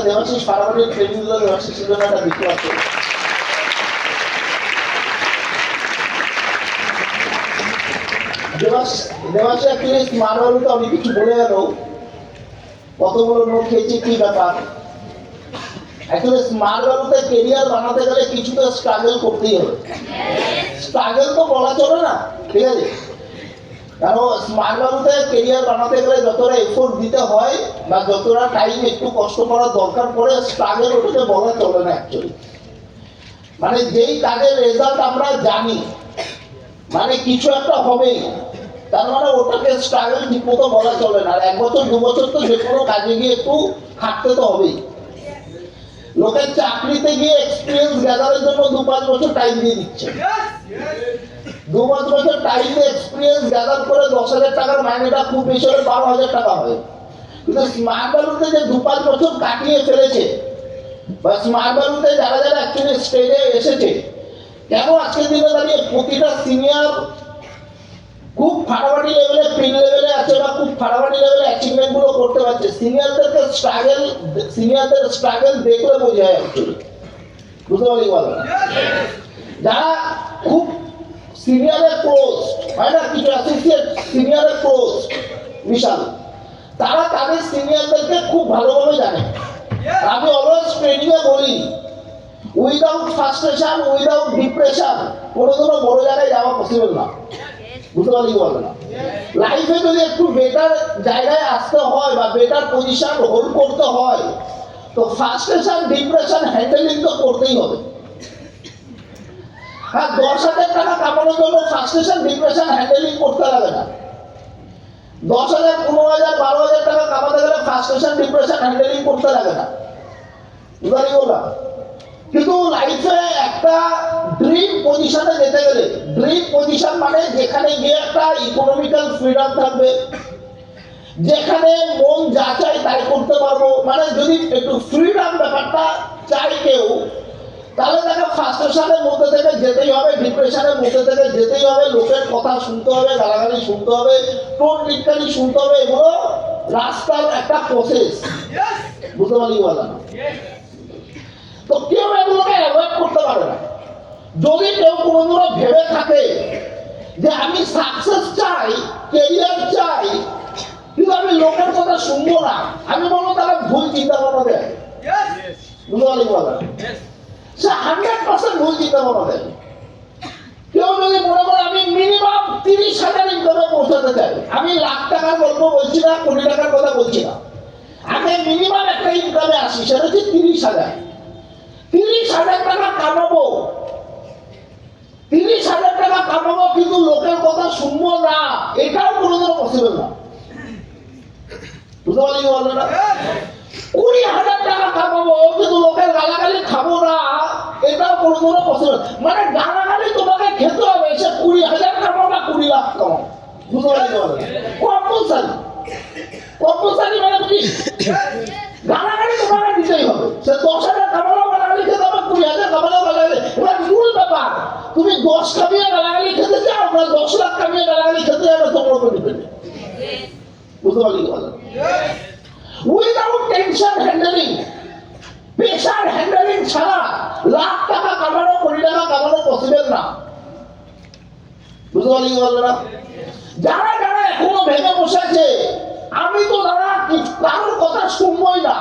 Debashis পারাবাড়ির training গুলো দেবাশিস জন্য একটা বিষয় আছে। দেবাশিস অ্যাকচুয়ালি স্মার্ট ভ্যালুতে অনেক কিছু বলে গেল, কতগুলো নোট খেয়েছি কি ব্যাপার। অ্যাকচুয়ালি স্মার্ট ভ্যালুতে কেরিয়ার বানাতে গেলে কিছু তো স্ট্রাগল করতেই হবে। স্ট্রাগল তো বলা চলে না, ঠিক আছে? কারণ স্মার্ট ভ্যালুতে কেরিয়ার বানাতে গেলে যতটা এফোর্ট দিতে হয় বা যতটা টাইম একটু কষ্ট করার দরকার পড়ে, স্ট্রাগল ওটাকে বলা চলে না অ্যাকচুয়ালি। মানে যেই কাজের রেজাল্ট আমরা জানি, মানে কিছু একটা হবেই, তার মানে ওটাকে স্ট্রাগল ঠিক মতো বলা চলে না। আর 1 বছর 2 বছর তো যে কোনো কাজে গিয়ে একটু খাটতে তো হবেই। লোকের চাকরিতে গিয়ে এক্সপিরিয়েন্স গ্যাদারের জন্য 2-5 বছর টাইম দিয়ে দিচ্ছে। 2-5 বছর টাইম দিয়ে এক্সপিরিয়েন্স গ্যাদার করে 10,000 টাকার মাইনেটা খুব বেশি হলে 12,000 টাকা হয়। কিন্তু স্মার্ট ভ্যালুতে যে 2-5 বছর কাটিয়ে ফেলেছে বা স্মার্ট ভ্যালুতে যারা যারা অ্যাকচুয়ালি স্টেজে এসেছে, কেন আজকের দিনে দাঁড়িয়ে প্রতিটা সিনিয়র খুব ফাটাফাটি লেভেলে পিন লেভেলে আছে বা খুব ফাটাফাটি লেভেলে অ্যাচিভমেন্ট গুলো করতে পারছে। সিনিয়রদের স্ট্রাগল দেখলে বোঝা যায় অ্যাকচুয়ালি, বুঝতে পারি বলো। যারা খুব সিনিয়রের পোস্ট হয় না, কিছু অ্যাসোসিয়েট সিনিয়রের পোস্ট বিশাল, তারা তাদের সিনিয়রদেরকে খুব ভালোভাবে জানে। আমি অলওয়েজ ট্রেনিংয়ে বলি, উইদাউট ফ্রাস্ট্রেশন, উইদাউট ডিপ্রেশন কোনোদিনও বড় জায়গায় যাওয়া পসিবল না, বুঝতে পারি বলে না। লাইফে যদি একটু বেটার জায়গায় আসতে হয় বা বেটার পজিশন হোল্ড করতে হয়, তো ফ্রাস্ট্রেশন ডিপ্রেশন হ্যান্ডেলিং তো করতেই হবে। আর 10,000 টাকা কামানোর জন্য ফ্রাস্ট্রেশন ডিপ্রেশন হ্যান্ডেলিং করতে লাগে না। 10,000, 15,000, 12,000 টাকা কামাতে গেলে ফ্রাস্ট্রেশন ডিপ্রেশন হ্যান্ডেলিং করতে লাগে না, বুঝতে পারি বলা। কিন্তু লাইফে একটা ড্রিম পজিশনে যেতে গেলে, ড্রিম পজিশন মানে যেখানে গিয়ে একটা ইকোনমিক্যাল ফ্রিডম থাকবে, যেখানে মন যা চাই তাই করতে পারবো, মানে যদি একটু ফ্রিডম ব্যাপারটা চাই কেউ, তাহলে তাকে ফ্রাস্ট্রেশনের মধ্যে থেকে যেতেই হবে, ডিপ্রেশনের মধ্যে থেকে যেতেই হবে, লোকের কথা শুনতে হবে, গালাগালি শুনতে হবে, টোন টিটকারি শুনতে হবে। এগুলো রাস্তার একটা প্রসেস, বুঝতে পারি বলা না। তো কেউ এগুলোকে অ্যাভয়েড করতে পারে না। যদি কেউ কোনোদিনও ভেবে থাকে যে আমি সাকসেস চাই, কেরিয়ার চাই, কিন্তু আমি লোকের কথা শুনবো না, আমি বলবো তাহলে ভুল চিন্তা ভাবনা দেয়, বুঝতে পারি বলা। সে 100% ভুল চিন্তা ভাবনা দেয়। কেউ যদি মনে করে আমি মিনিমাম 30,000 ইনকামে পৌঁছাতে চাই, আমি লাখ টাকার গল্প বলছি না, কোটি টাকার কথা বলছি না, আমি মিনিমাম একটা ইনকামে আসি, সেটা হচ্ছে 30,000। 30,000 টাকা কামাবো, 30,000 টাকা কামাবো, কিন্তু লোকের কথা শুনবো না, এটাও কোনোদিনও পসিবল না, বুঝতে পারি বলবে না। 20,000 টাকা কামাবো, কিন্তু লোকের গালাগালি খাবো না, এটাও কোনোদিনও পসিবল। মানে গালাগালি তোমাকে খেতে হবে, সে 20,000 কামাও বা 20 লাখ কামাও, বুঝতে পারি বলবে না। কম্পালসারি মানে কি? গালাগালি তোমাকে দিতেই হবে। সে 10,000 কামালেও গালাগালি খেতে হবে, 20,000 কামালেও গালাগালি। এবার মূল ব্যাপার, তুমি 10 কামিয়ে গালাগালি খেতে চাও না 10 লাখ কামিয়ে গালাগালি খেতে যাবে, তোমার উপর ডিপেন্ড, বুঝতে পারলি বলেন। Without tension handling, pressure handling ছাড়া লাখ টাকা কামানো, কোটি টাকা কামানো পসিবল না, বুঝতে পারলি বলবে না। যারা যারা এখনো ভেবে বসেছে আমি তো দাদা কারোর কথা শুনবই না,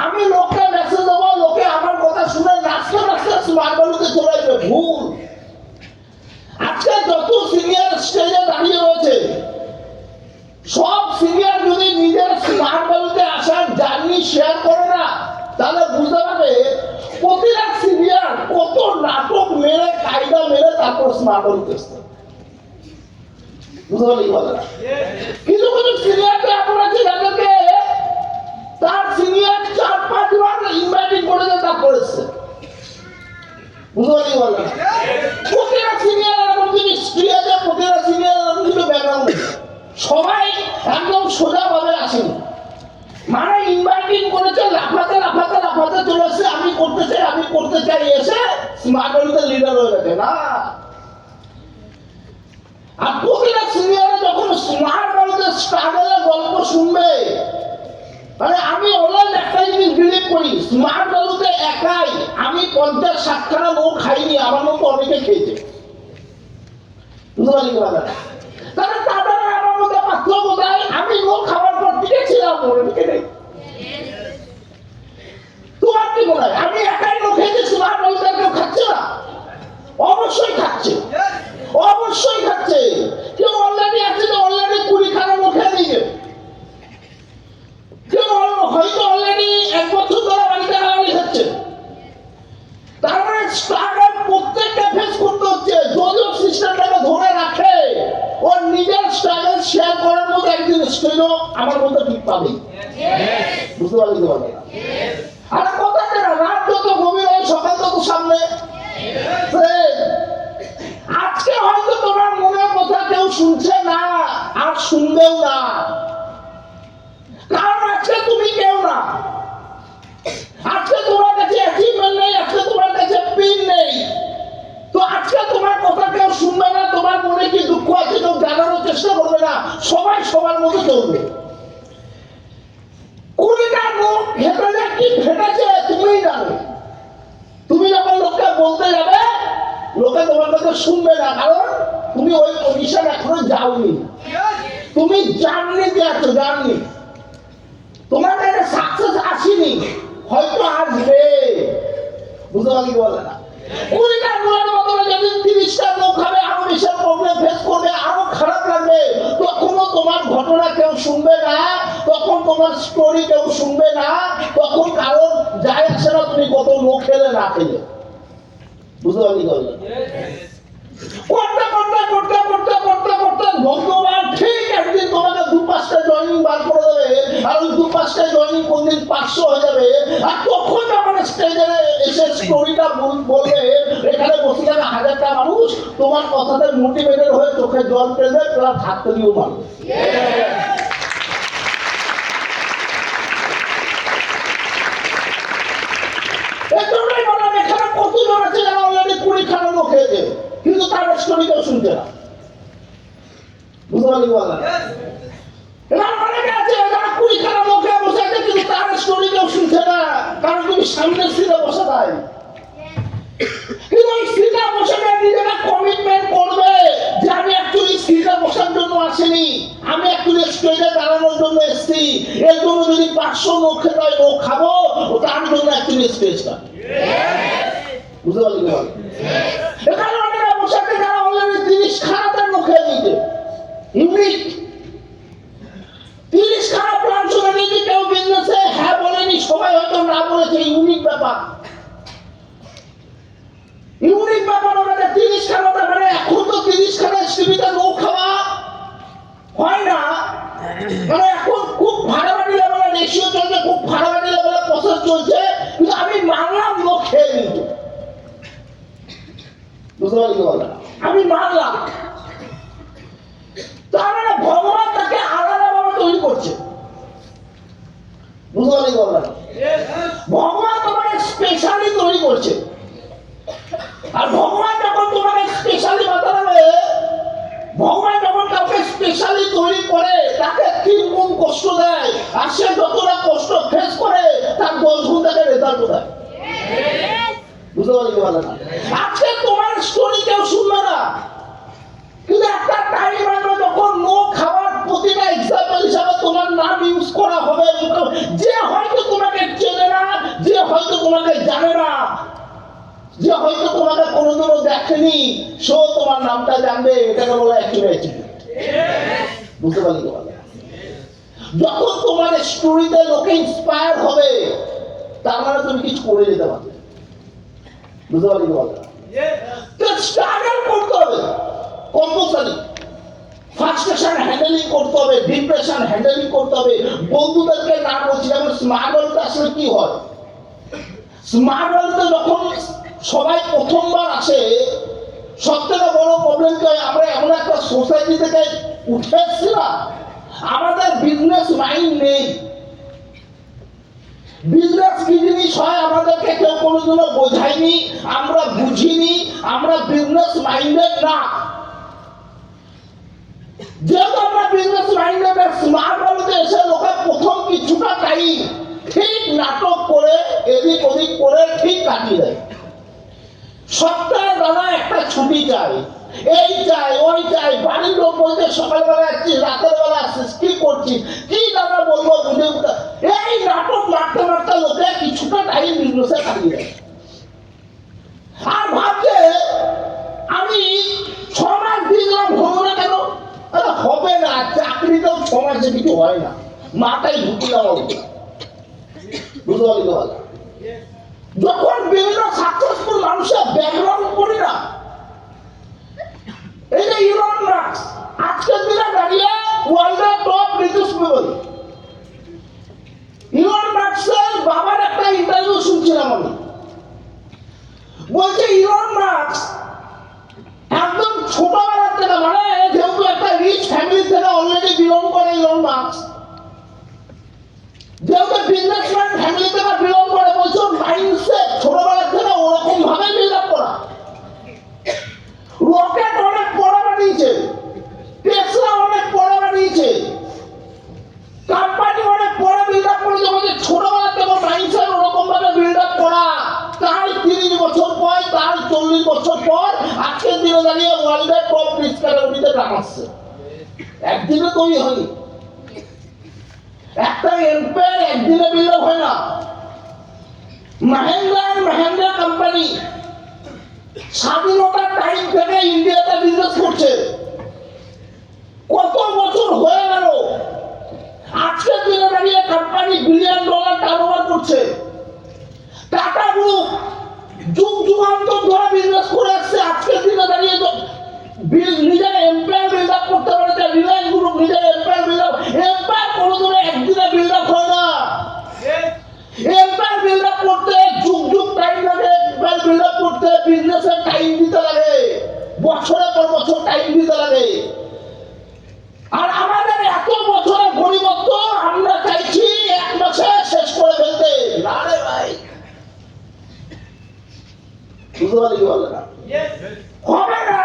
আমি লোককে মেসেজ দেবো, লোকে আমার কথা শুনে নাচতে নাচতে স্মার্ট ভ্যালুতে চলে আসবে, ভুল। আজকে যত সিনিয়র স্টেজে দাঁড়িয়ে রয়েছে, সব সিনিয়র যদি নিজের স্মার্ট ভ্যালুতে আসার জার্নি শেয়ার করে না, তাহলে বুঝতে পারবে প্রতিটা সিনিয়র কত নাটক মেরে, কায়দা মেরে তারপর স্মার্ট ভ্যালুতে আসতে, বুঝতে পারলি বলে না। কিছু কিছু সিনিয়রকে এমন আছে যাদেরকে তার সিনিয়র 4-5 বার ইনভাইটিং করেছে, তা করেছে, বুঝতে পারলি বলে না। প্রতিটা সিনিয়র এরকম জিনিস স্ত্রী আছে, প্রতিটা সিনিয়র এরকম কিছু ব্যাকগ্রাউন্ড, সবাই একদম সোজা ভাবে আসেনি। মানে ইনভাইটিং করেছে, লাফাতে লাফাতে লাফাতে চলে আসছে, আমি করতে চাই এসে স্মার্ট ভ্যালুতে লিডার হয়ে গেছে না। আর প্রতিটা সিনিয়রে যখন স্মার্ট ভারতের স্ট্রাগলের গল্প শুনবে, মানে আমি অনলাইন একটা জিনিস বিলিভ করি, স্মার্ট ভারতে একাই আমি 50-60খানা লোক খাইনি, আমার মতো অনেকে খেয়েছে। বুঝতে পারলি কথা? তাহলে তাদের আমার মধ্যে পার্থক্য কোথায়? আমি লোক খাওয়ার পর টিকে ছিলাম, মনে টিকে নেই। তোমার কি মনে হয় আমি একাই লোক খেয়েছি, স্মার্ট ভারতে কেউ খাচ্ছে না? অবশ্যই খাচ্ছে, অবশ্যই খাচ্ছে। কেউ অলরেডি আছে যে অলরেডি 20খানা লোক খেয়ে নিয়ে, কেউ হয়তো অলরেডি 1 বছর ধরে বাড়িতে গালাগালি খাচ্ছে। তার মানে স্ট্রাগল প্রত্যেকটা ফেস করতে হচ্ছে। যদিও সিস্টেমটাকে ধরে রাখে, ওর নিজের স্ট্রাগল শেয়ার করার মতো একদিন স্টেজও আমার মধ্যে ঠিক পাবে। বুঝতে পারলি তো? আর কথা না, রাত যত গভীর হয় সকাল তত সামনে। আজকে হয়তো তোমার মনের কথা কেউ শুনছে না, আর শুনবেও না, কারণ আজকে তুমি কেউ না। আজকে তোমার কাছে অ্যাচিভমেন্ট নেই, আজকে তোমার কাছে পিন নেই। তো আজকে তোমার কথা কেউ শুনবে না, তোমার মনে কি দুঃখ আছে কেউ জানানোর চেষ্টা করবে না, সবাই সবার মতো চলবে। 20টা লোক ভেতরে কি ফেটেছে তুমিই জানো। তুমি যখন লোককে বলতে যাবে, লোকে তোমার কথা শুনবে না, কারণ তুমি ওই পজিশন এখনো যাওনি। তুমি জার্নিতে আছো, জার্নি। তোমার কাছে সাকসেস আসেনি, হয়তো আসবে। বুঝতে পারলি বলে না? 20টা লোকের বদলে যদি 30টা লোক হবে, আরো বিশাল প্রবলেম ফেস করবে, আরো খারাপ লাগবে। তখনও তোমার ঘটনা কেউ শুনবে না, তখন তোমার স্টোরি কেউ শুনবে না, তখন কারণ যায় আসে না তুমি কত লোক খেলে না খেলে। বুঝতে পারলি বলে? করতে করতে করতে করতে করতে করতে ভগবান ঠিক একদিন তোমাকে 2-5টা জয়েনিং বার করে দেবে, আর ওই 2-5টা জয়েনিং কোনদিন 500 হয়ে যাবে। আর তখন যখন স্টেজে এসে স্টোরিটা বলবে, এখানে বসে যাবে 1000টা মানুষ, তোমার কথাতে মোটিভেটেড হয়ে চোখে জল ফেলবে, প্লাস হাত দিয়েও মারবে। এজন্যই বললাম এখানে কতজন আছে যারা অলরেডি 20খানা লোক খেয়েছে, কিন্তু তার স্টোরি কেউ শুনছে না। বুঝতে পারলি বলা? এবার অনেকে আছে যারা 20খানা লোকে বসে আছে, কিন্তু তার স্টোরি কেউ শুনছে না, কারণ তুমি সামনের সিটে বসে তাই। কিন্তু ওই সিটে বসে নিজেরা কমিটমেন্ট করবে যে আমি অ্যাকচুয়ালি সিটে বসার জন্য আসিনি, আমি অ্যাকচুয়ালি স্টেজে দাঁড়ানোর জন্য এসেছি। এর জন্য যদি 500 লোক খেতে হয়, লোক খাবো, তার জন্য অ্যাকচুয়ালি স্টেজটা। বুঝতে পারলি বল? এখানে অনেকে বসে আছে যারা অলরেডি 30খানাতে লোক খেয়ে নিতে, ইউনিক 30খানা প্ল্যান শুনে নিতে, কেউ বিজনেসে হ্যাঁ বলেনি, সবাই হয়তো না বলেছে। ইউনিক ব্যাপার, ইউনিক ব্যাপার। ওখানে 30খানাতে, মানে এখন তো 30খানা টিভিতে লোক খাওয়া হয় না, মানে এখন খুব ভাড়াবাড়ি লেভেলে রেশিও চলছে, খুব ভাড়াবাড়ি লেভেলে প্রসেস চলছে, কিন্তু আমি মানলাম লোক খেয়ে নিত। বুঝতে পারলি বলা? আমি মানলাম। তার মানে ভগবান তাকে আলাদাভাবে তৈরি করছে। বুঝতে পারলি বলা? ভগবান তোমাকে স্পেশালি তৈরি করছে। আর ভগবান যখন তোমাকে স্পেশালি বাতাবে, ভগবান যখন কাউকে স্পেশালি তৈরি করে, তাকে 3 গুণ কষ্ট দেয়, আর সে যতটা কষ্ট ফেস করে তার 10 গুণ তাকে রেজাল্ট দেয়। বুঝতে পারলি বলা? আজকে তোমার স্টোরি কেউ শুনবে না, কিন্তু একটা টাইম আসবে যখন লোক খাওয়ার প্রতিটা এক্সাম্পল হিসাবে তোমার নাম ইউজ করা হবে। যে হয়তো তোমাকে চেনে না, যে হয়তো তোমাকে জানে না, যে হয়তো তোমাকে কোনোদিনও দেখেনি, সে তোমার নামটা জানবে। এটাকে বলা অ্যাকিউরেট। বুঝতে পারলি তো? যখন তোমার স্টোরিতে লোকে ইন্সপায়ার হবে, তার মানে তুমি কিছু করে যেতে পারবে। বুঝতে পারলি তো? স্ট্রাগল করতে হবে কম্পালসারি, ফ্রাস্ট্রেশন হ্যান্ডেলিং করতে হবে, ডিপ্রেশন হ্যান্ডেলিং করতে হবে। বন্ধুদেরকে না বলছি, যেমন স্মার্ট ওয়ার্ল্ডে আসলে কি হয়, স্মার্ট ওয়ার্ল্ডে যখন সবাই প্রথমবার আসে, সবথেকে বড় প্রবলেম কি হয়, আমরা এমন একটা সোসাইটি থেকে উঠে এসছি না, আমাদের বিজনেস মাইন্ড নেই। বিজনেস কি জিনিস হয় আমাদেরকে কেউ কোনোদিনও বোঝায়নি, আমরা বুঝিনি, আমরা বিজনেস মাইন্ডেড না। যেহেতু আমরা বিজনেস মাইন্ডেড স্মার্ট ভ্যালুতে এসে লোকে প্রথম কিছুটা টাইম ঠিক নাটক করে এদিক ওদিক করে ঠিক কাটিয়ে দেয়। সপ্তাহে দাদা একটা ছুটি চাই, এই চাই ওই চাই, বাড়ির লোক বলতে সকালবেলা আসছিস রাতের বেলা আসছিস কি করছিস, কি দাদা বলবো বুঝে উঠতে, এই নাটক মারতে মারতে লোকে কিছুটা টাইম বিজনেসে কাটিয়ে দেয়। আর ভাবছে আমি 6 মাস দিয়ে গেলাম, হলো না কেন? হবে না, চাকরিতেও 6 মাসে কিছু হয় না, মাথায় ঢুকে দেওয়া উচিত। বুঝতে পারি তো? যখন বিভিন্ন সাকসেসফুল মানুষের ব্যাকগ্রাউন্ড পড়ি না, এই যে ইলন মাস্ক আজকের দিনে দাঁড়িয়ে ওয়ার্ল্ডের টপ রিচেস্ট পিপল, ইলন মাস্কের বাবার একটা ইন্টারভিউ শুনছিলাম আমি, বলছে ইলন মাস্ক একদম ছোটবেলা থেকে, মানে যেহেতু একটা রিচ ফ্যামিলি থেকে অলরেডি বিলং করে ইলন মাস্ক, যেহেতু বিজনেসম্যান ফ্যামিলি থেকে বিলং করে, বলছো মাইন্ডসেট ছোটবেলা থেকে ওরকম ভাবে বিল্ড আপ করা। রকেট অনেক বড় বানিয়েছে, টেসলা অনেক বড় বানিয়েছে, কোম্পানি অনেক বড় বিল্ড আপ করেছে, বলছে ছোটবেলা থেকে মাইন্ডসেট ওরকম ভাবে বিল্ড আপ করা। তার 30 বছর পর, তার 40 বছর পর আজকের দিনে দাঁড়িয়ে ওয়ার্ল্ডের টপ রিচ ক্যাটাগরিতে নামাচ্ছে। একদিনে তৈরি হয়নি, একটা এম্পায়ার একদিনে বিল্ড আপ হয় না। মাহেন্দ্রা কোম্পানি স্বাধীনতার টাইম থেকে ইন্ডিয়াতে বিজনেস করছে, কত বছর হয়ে গেল, আজকের দিনে দাঁড়িয়ে কোম্পানি $1 বিলিয়ন টার্নওভার করছে। টাটা গ্রুপ যুগ যুগান্তর ধরে বিজনেস করে আসছে, আজকের দিনে দাঁড়িয়ে নিজের এম্পায়ার বিল্ড আপ করতে পারেছে। রিলায়েন্স গ্রুপ নিজের এম্পায়ার বিল্ড আপ, এম্পায়ার কোনোদিনও একদিনে বিল্ড আপ হয় না। এম্পায়ার বিল্ড আপ করতে যুগ যুগ টাইম লাগে, এম্পায়ার বিল্ড আপ করতে বিজনেসের টাইম দিতে লাগে, বছরের পর বছর টাইম দিতে লাগে। আর আমাদের এত বছরের পরিবর্ত আমরা চাইছি 1 মাসে শেষ করে ফেলতে। না রে ভাই, বুঝতে পারি কি বলে না, হবে না।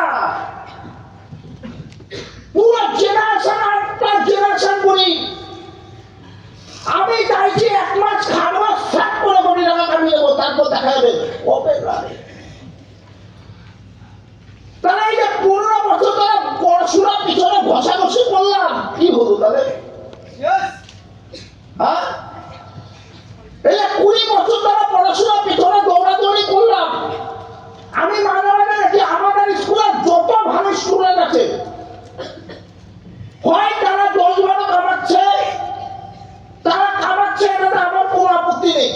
পুরো জেনারেশন একটা জেনারেশন করি, আমি চাইছি 1 মাস খাবো, সাত করে কোটি টাকা কামিয়ে দেবো, তারপর দেখা যাবে। হবে না। তাহলে এই যে 15 বছর ধরে পড়াশোনার পিছনে ঘষাঘষি করলাম, কি হলো তাহলে? হ্যাঁ, এই যে 20 বছর ধরে পড়াশোনার পিছনে দৌড়াদৌড়ি করলাম, আমি মাঝে মাঝে দেখি আমাদের স্কুলে যত ভালো স্টুডেন্ট আছে, হয় তারা 10-12 কামাচ্ছে, এটাতে আমার কোনো আপত্তি নেই,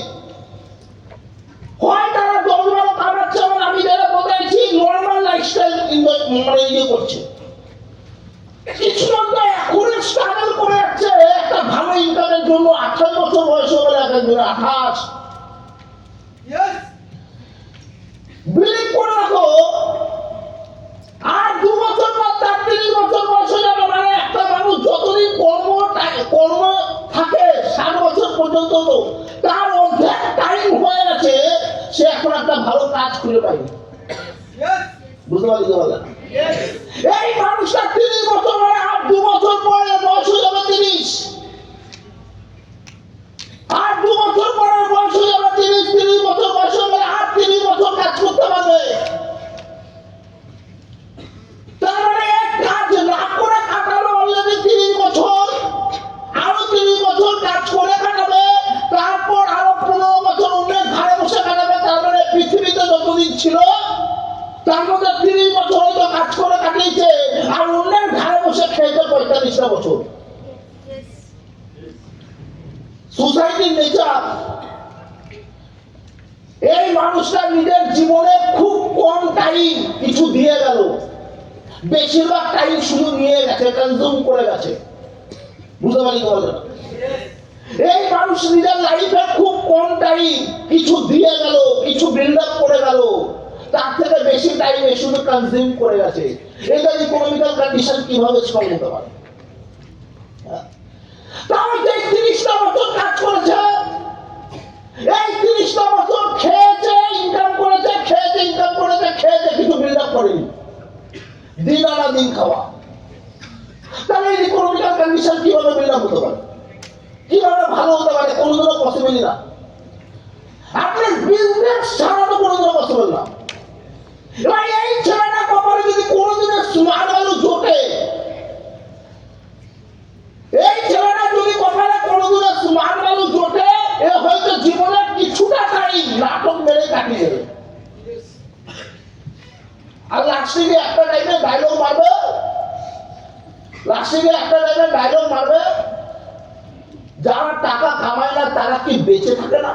হয় তারা 10-12 কামাচ্ছে এবং আমি যারা বোঝাইছি নর্মাল লাইফস্টাইল ইয়ে করছে, কিছু লোক এখনই স্ট্রাগল করে যাচ্ছে একটা ভালো ইনকামের জন্য। 28 বছর বয়স হলে একজন 28, বিলিভ করে রাখো, আর 2 বছর পর তার 30 বছর বয়স হয়ে যাবে। মানে একটা মানুষ যতদিন কর্ম থাকে 60 বছর পর্যন্ত, তো তার অর্ধেক টাইম হয়ে গেছে, সে এখন একটা ভালো কাজ খুঁজে পায়নি। বুঝতে পারি তো? বলে এই মানুষটা 30 বছর মানে আর 2 বছর পরে বয়স হয়ে যাবে 30, আর 2 বছর পরে বয়স হয়ে যাবে 30 বছর বয়স হয়ে গেলে আর 30 বছর কাজ করতে পারবে। তার মানে এক কাজ না করে কাটালো অলরেডি 30 বছর, আরো 30 বছর কাজ করে কাটাবে, তারপর আরো 15 বছর অন্যের ঘরে বসে কাটাবে। তার মানে পৃথিবীতে যতদিন ছিল তার মধ্যে 30 বছর হয়তো কাজ করে কাটিয়েছে, আর অন্যের ঘরে বসে খেয়েছে 45টা বছর। সোসাইটির নেচার, এই মানুষটা নিজের জীবনে খুব কম টাইম কিছু দিয়ে গেল, বেশিরভাগ টাইম শুধু নিয়ে গেছে, কনজিউম করে গেছে। বুঝতে পারি বলে না? এই মানুষ নিজের লাইফে খুব কম টাইম কিছু দিয়ে গেল, কিছু বিল্ড আপ করে গেল, তার থেকে বেশি টাইমে শুধু কনজিউম করে গেছে। এটা ইকোনমিক্যাল কন্ডিশন কিভাবে স্ট্রং হতে পারে? তাহলে যে 30টা বছর কাজ করেছে, এই 30টা বছর খেয়েছে, ইনকাম করেছে, কিছু বিল্ড আপ করেনি, দিন আনা দিন খাওয়া। তাহলে এই ইকোনমিক্যাল কন্ডিশন কিভাবে বিল্ড আপ হতে পারে, কিভাবে ভালো হতে পারে? কোনোদিনও পসিবলই না। আপনার বিজনেস ছাড়ানো কোনোদিনও পসিবল না। এবার এই ছেলেটা কপালে যদি কোনোদিনও স্মার্ট ভ্যালু জোটে, এই ছেলেটা যদি কপালে কোনোদিনও স্মার্ট ভ্যালু জোটে, এ হয়তো জীবনের কিছুটা টাইম নাটক মেরে কাটিয়ে দেবে। আর লাস্টে একটা টাইমে ডায়লগ মারবে, যারা টাকা কামায় না তারা কি বেঁচে থাকে না?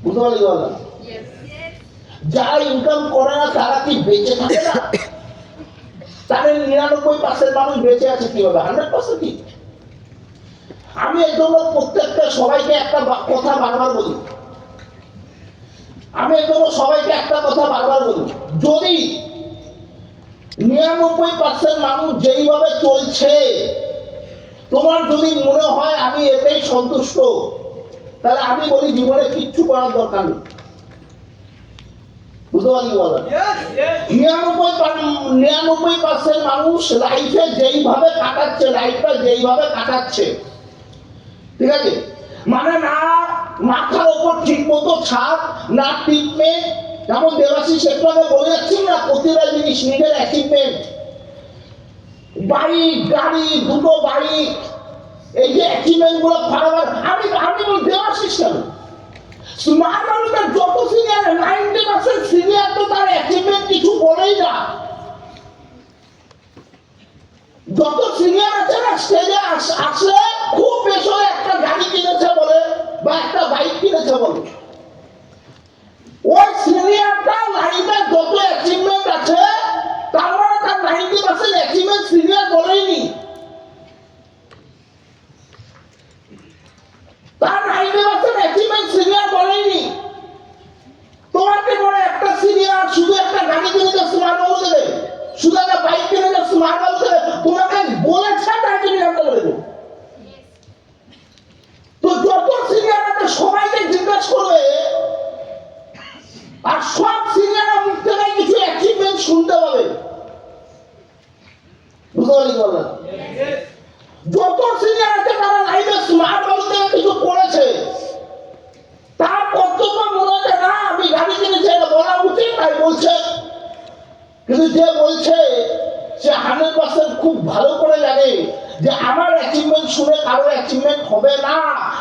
বুঝতে পারলি? যারা ইনকাম করে না তারা কি বেঁচে থাকে না? তাদের 99% মানুষ বেঁচে আছে কিভাবে? 100% কি? আমি এই জন্য প্রত্যেকটা সবাইকে একটা কথা বারবার বলি, যদি 99% মানুষ যেইভাবে চলছে তোমার যদি মনে হয় আমি এতেই সন্তুষ্ট, তাহলে আমি বলি জীবনে কিচ্ছু করার দরকার নেই। বুঝতে পারলি? 99% মানুষ লাইফে যেইভাবে কাটাচ্ছে, লাইফটা যেইভাবে কাটাচ্ছে, ঠিক আছে, মানে না মাথার ওপর ঠিক মতো ছাদ, না ট্রিটমেন্ট, যেমন দেবাশিস একটু আগে বলে যাচ্ছি না, প্রতিটা জিনিস নিজের অ্যাচিভমেন্ট, বাইক, গাড়ি, দুটো বাইক, এই যে অ্যাচিভমেন্ট গুলো বারবার। আমি বল দেবাশিস কেন স্মার্ট মানুষের যত সিনিয়র 90% সিনিয়র তো তার অ্যাচিভমেন্ট কিছু বলেই না। যত সিনিয়র আছে না স্টেজে আসলে খুব বেশি একটা গাড়ি কিনেছে বলে বা একটা বাইক কিনেছে বলে, ওই সিনিয়রটা লাইফে যত অ্যাচিভমেন্ট আছে তার মানে তার 90% অ্যাচিভমেন্ট সিনিয়র বলেইনি। তার 90% অ্যাচিভমেন্ট সিনিয়র বলেইনি। তোমাকে বলে একটা সিনিয়র শুধু একটা গাড়ি কিনেছে স্মার্ট বাবু দেবে, শুধু একটা বাইক কিনেছে স্মার্ট বাবু দেবে, তোমাকে বলেছে তাই তুমি জানতে পারবে। তো যত সিনিয়র আছে সবাইকে জিজ্ঞাসা করবে, আর সব সিনিয়ররা মুখ থেকে কিছু অ্যাচিভমেন্ট শুনতে পাবে। বুঝতে পারলি? বললেন যত সিনিয়র আছে তারা লাইফে স্মার্ট বাবু থেকে কিছু করেছে, তার কর্তব্য মনে হচ্ছে না আমি গাড়ি কিনেছি এটা বলা উচিত, তাই বলছে। কিন্তু যে বলছে সে 100% খুব ভালো করে জানে যে আমার অ্যাচিভমেন্ট শুনে কারো অ্যাচিভমেন্ট হবে না,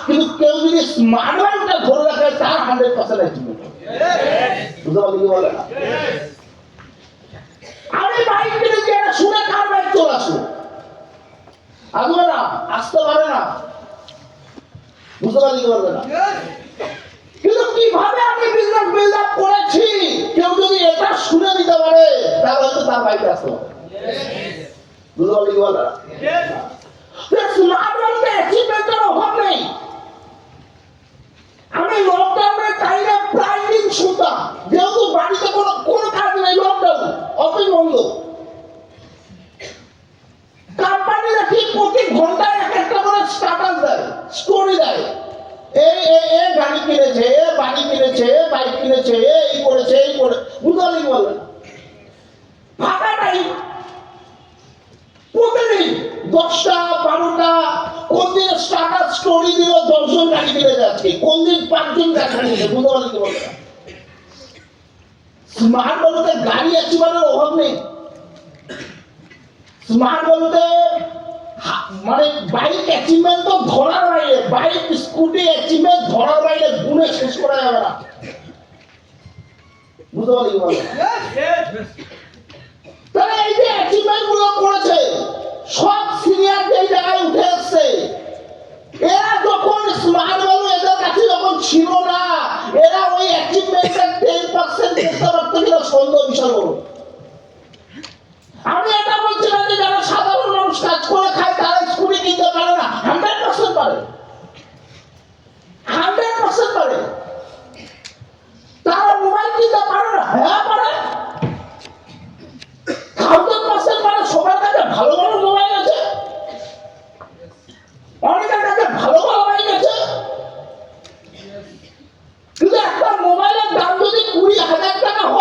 কিন্তু কেউ যদি স্মার্ট ভ্যালুটা ধরে রাখে তার 100% অ্যাচিভমেন্ট হবে। বুঝতে পারলি? বলে না আমি বাইক কিনেছি এটা শুনে কার বাইক চলে আসো, আসবে না, আসতে পারে না। বুঝতে পারলি? বলবে না। কিন্তু কিভাবে আমি বিজনেস বিল্ড আপ করেছি কেউ যদি এটা শুনে দিতে পারে তাহলে হয়তো তার বাইকে আসতে পারে। বুঝতে পারলি? বলে না স্মার্ট ভ্যালুতে অ্যাচিভমেন্টের অভাব নেই। আমি লকডাউনের টাইমে প্রায় দিন শুনতাম, যেহেতু বাড়িতে কোনো কাজ নেই, লকডাউন, অফিস বন্ধ, কোম্পানিরা ঠিক প্রতি ঘন্টায় এক একটা করে স্ট্যাটাস দেয়, স্টোরি দেয়, এই গাড়ি কিনেছে, বাড়ি কিনেছে, বাইক কিনেছে, এই করেছে, এই করে। বুঝতে পারলি? বলে ফাঁকা টাইম প্রতিদিন 10টা 12টা, কোন দিন স্টার্টার স্টোরি দিল 10 জন গাড়ি কিনে যাচ্ছে, কোন দিন 5 জন গাড়ি কিনেছে। বুঝতে পারলি? বলে স্মার্ট বলতে গাড়ি অ্যাচিভমেন্টের অভাব নেই। স্মার্ট বলতে মানে বাইক অ্যাচিভমেন্ট তো ধরার বাইরে, বাইক স্কুটি অ্যাচিভমেন্ট ধরার বাইরে, গুণে শেষ করা যাবে না। বুঝতে পারলি? তাহলে এই যে অ্যাচিভমেন্ট গুলো করেছে সব সিনিয়র যেই জায়গায় উঠে এসছে, এরা যখন স্মার্ট ভ্যালু এদের কাছে যখন ছিল না, এরা ওই অ্যাচিভমেন্টের 10% করতে পারতো কিনা সন্দেহ বিশাল বড়। আমি এটা বলছি না যে যারা সাধারণ মানুষ কাজ করে খায় তারা স্কুটি কিনতে পারে না, 100% পারে, 100% পারে। তারা মোবাইল কিনতে পারে না, হ্যাঁ পারে, 1000% পারে। সবার কাছে ভালো ভালো মোবাইল আছে, অনেকের কাছে ভালো ভালো বাইক আছে, কিন্তু একটা মোবাইলের দাম যদি 20,000 টাকা হয়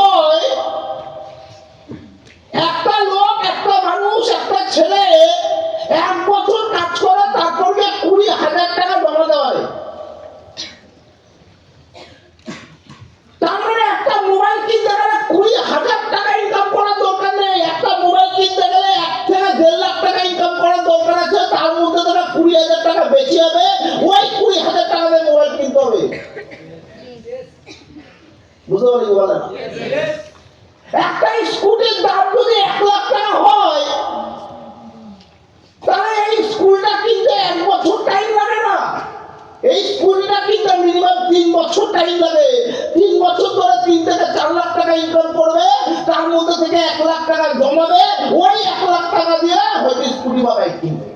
বছর টাইম লাগে। 3 বছর ধরে 3 থেকে 4 লাখ টাকা ইনকাম করবে, তার মধ্যে থেকে 1 লাখ টাকা জমাবে, ওই 1 লাখ টাকা দিয়ে হয়তো স্কুটি বা বাইক কিনবে,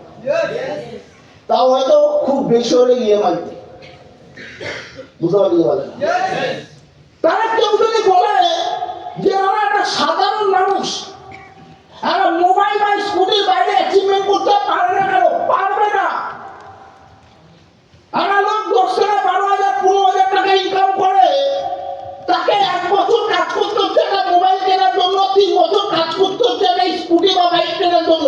তাও হয়তো খুব বেশি হলে ইএমআই। বুঝতে পারলি বলেন? তারা কেউ যদি বলে যে আমরা একটা সাধারণ মানুষ, আমরা মোবাইল বা স্কুটির বাইরে অ্যাচিভমেন্ট করতে পারবে না, কেন পারবে না? আমরা লোক 10 টাকা 12,000 15,000 টাকা ইনকাম করে, তাকে 1 বছর কাজ করতে হচ্ছে একটা মোবাইল কেনার জন্য, 3 বছর কাজ করতে হচ্ছে একটা স্কুটি বা বাইক কেনার জন্য,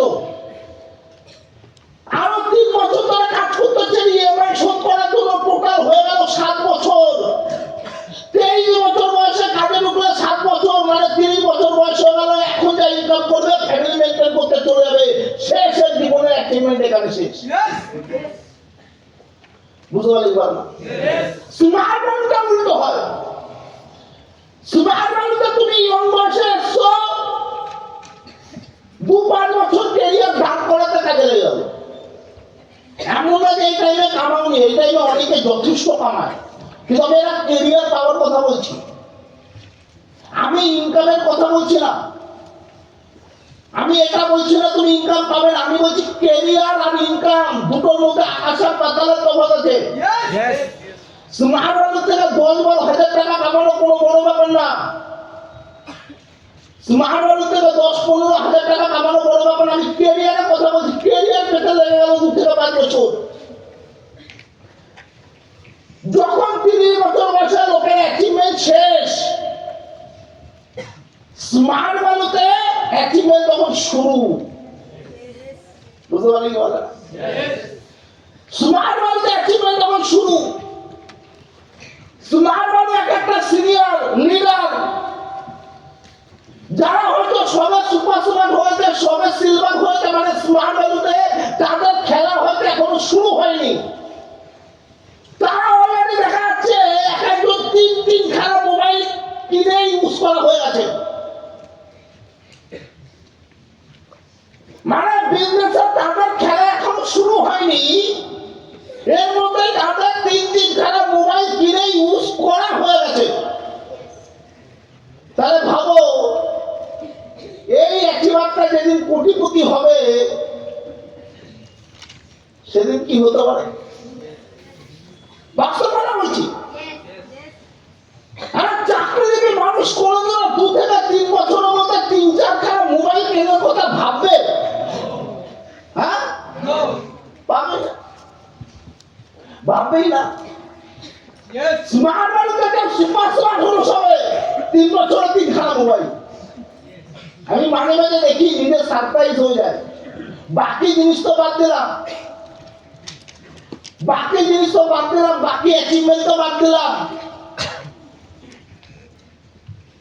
আরো 3 বছর ধরে কাজ করতে হচ্ছে ইএমআই শোধ করার জন্য। টোটাল হয়ে গেল 7 বছর। 23 বছর বয়সে কাজে ঢুকলে 7 বছর মানে 30 বছর বয়স হয়ে গেল। এখন যা ইনকাম করবে ফ্যামিলি মেনটেন করতে চলে যাবে, শেষের জীবনের অ্যাচিভমেন্ট এখানে শেষ। বুঝতে পারলি না? স্মার্ট মানুষটা উল্টো হয়। স্মার্ট মানুষটা তুমি ইয়ং বয়সে এসছো, 2-5 বছর ক্যারিয়ার দাঁড় করাতে কাজে লেগে যাবে। এমন না যে এই টাইমে কামাওনি, এই টাইমে অনেকে যথেষ্ট কামায়, কিন্তু আমি এরা ক্যারিয়ার পাওয়ার কথা বলছি, আমি ইনকামের কথা বলছি না। আমি এটা বলছি না তুমি ইনকাম পাবেন, আমি বলছি ক্যারিয়ার আর ইনকাম দুটোর মধ্যে আকাশ আর পাতালের তফাৎ আছে। স্মার্ট মানুষ থেকে 10-12 হাজার টাকা কামানো কোনো বড় ব্যাপার না। স্মার্ট মানুষ থেকে 10-15 হাজার টাকা কামানো বড় ব্যাপার না। আমি ক্যারিয়ারের কথা বলছি। ক্যারিয়ার পেতে লেগে গেল 2 থেকে 5 বছর। যখন 30 বছর বয়সে লোকের অ্যাচিভমেন্ট শেষ, স্মার্ট মানুষে অ্যাচিভমেন্ট তখন শুরু। বুঝতে পারলি কি বলে? স্মার্ট মানুষে অ্যাচিভমেন্ট তখন শুরু। স্মার্ট মানুষ একটা সিনিয়র লিডার, যারা হয়তো সবে সুপার স্মার্ট হয়েছে, সবে সিলভার হয়েছে, মানে স্মার্ট মানুষে তাদের খেলা হয়তো এখনো শুরু হয়নি, তারা অলরেডি দেখা যাচ্ছে এক একজন 3 খানা মোবাইল কিনে ইউজ করা হয়ে গেছে। মানে বিজনেসের তাদের খেলা এখনো শুরু হয়নি, এর মধ্যে তাদের 3 খানা মোবাইল কিনে ইউজ করা হয়ে গেছে। তাহলে ভাবো এই অ্যাচিভারটা যেদিন কোটিপতি হবে সেদিন কি হতে পারে? বাস্তব কথা বলছি। আর চাকরিজীবী মানুষ কোনোদিন 2 থেকে 3 বছরের মধ্যে 3-4 খানা মোবাইল কেনার কথা ভাববে? হ্যাঁ, ভাববে না, ভাববেই না। স্মার্ট মানুষ একটা সুপার স্মার্ট হলো সবে 3 বছরে 3 খানা মোবাইল। আমি মাঝে মাঝে দেখি, নিজের সারপ্রাইজ হয়ে যায়। বাকি জিনিস তো বাদ দিলাম, বাকি অ্যাচিভমেন্ট তো বাদ দিলাম।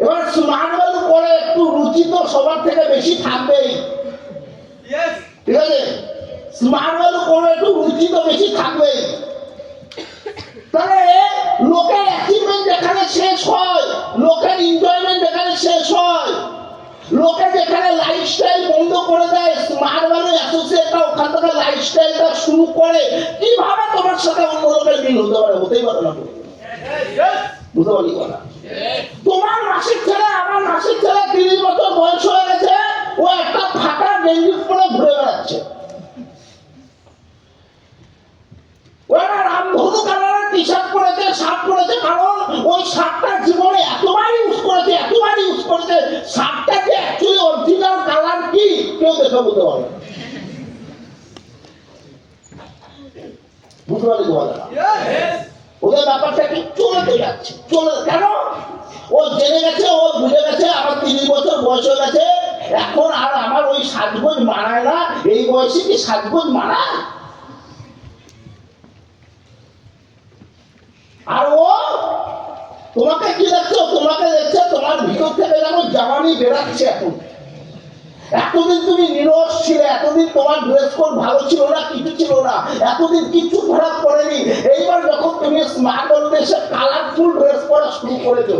এবার স্মার্ট ভ্যালু করে একটু রুচি তো সবার থেকে বেশি থাকবেই, ঠিক আছে? স্মার্ট ভ্যালু করে একটু রুচি তো বেশি থাকবেই। তাহলে লোকের অ্যাচিভমেন্ট যেখানে শেষ হয়, লোকের এনজয়মেন্ট যেখানে শেষ হয়, লোকে যেখানে লাইফস্টাইল বন্ধ করে দেয়, স্মার্ট ভ্যালু অ্যাসোসিয়েটরা ওখান থেকে লাইফস্টাইলটা শুরু করে। কিভাবে তোমার সাথে অন্য লোকের মিল হতে পারে? হতেই পারে না। বুঝতে পারলি না? তোমার মাসিক ছেলে, আমার মাসিক ছেলে 30 বছর বয়স হয়ে গেছে, ও একটা ফাটা গেঞ্জি পরে ঘুরে বেড়াচ্ছে। ওরা রামধনু কালারের টি শার্ট পরেছে, শার্ট পরেছে, কারণ ওই শার্টটা জীবনে এতবার ইউজ করেছে, শার্টটা যে অ্যাকচুয়ালি অরিজিনাল কালার কি কেউ দেখে বলতে পারে। বুঝতে পারলি তো? ওদের ব্যাপারটা কি চলে যাচ্ছে, কেন? ও জেনে গেছে, ও বুঝে গেছে আমার 30 বছর বয়স হয়ে গেছে, এখন আর আমার ওই সাজগোজ মানায় না। এই বয়সে কি সাজগোজ মানায়? আর ও তোমাকে কি দেখছো? তোমাকে দেখছে তোমার ভিতর থেকে যেন জামানি বেরাচ্ছে। এতদিন তুমি নিরস ছিলে, এতদিন তোমার ড্রেস কোড ভালো ছিল না, কিছু ছিল না, এতদিন কিছু খারাপ করেনি। এইবার যখন তুমি স্মার্ট এসে কালারফুল ড্রেস পরা শুরু করেছো,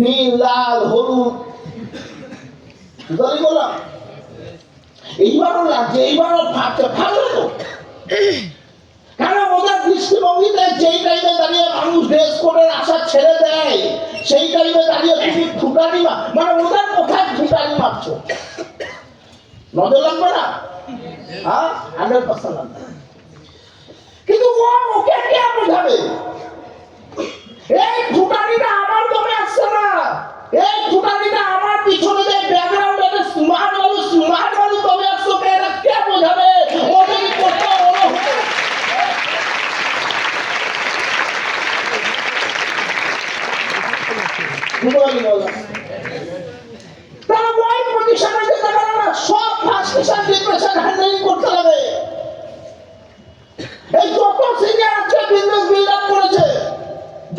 নীল, লাল, হলুদ, বললাম এইবারও লাগছে, এইবারও ফাটছে, ভালো তো। কারণ ওদের দৃষ্টিভঙ্গিতে যেই টাইমে দাঁড়িয়ে মানুষ ড্রেস কোডের আশা ছেড়ে দেয়, সেই টাইমে দাঁড়িয়ে তুমি ফুটানি মানে ওদের কোথায় ফুটানি মারছো? নজর লাগবে না? হ্যাঁ, 100% লাগবে। কিন্তু ওকে কে বোঝাবে? এই ফুটানিটা আমার দমে আসছে না, এই ফুটানিটা আমার পিছনে যে ব্যাকগ্রাউন্ডে স্মার্ট মানুষ দমে আসছে, এরা কে বোঝাবে? ওদেরই করতে হলো। তারা ওই পজিশনে যেতে পারে না, সব ফ্রাস্ট্রেশন ডিপ্রেশন হ্যান্ডেলিং করতে হবে। এই যত সিনিয়র আজকে বিজনেস বিল্ড আপ করেছে,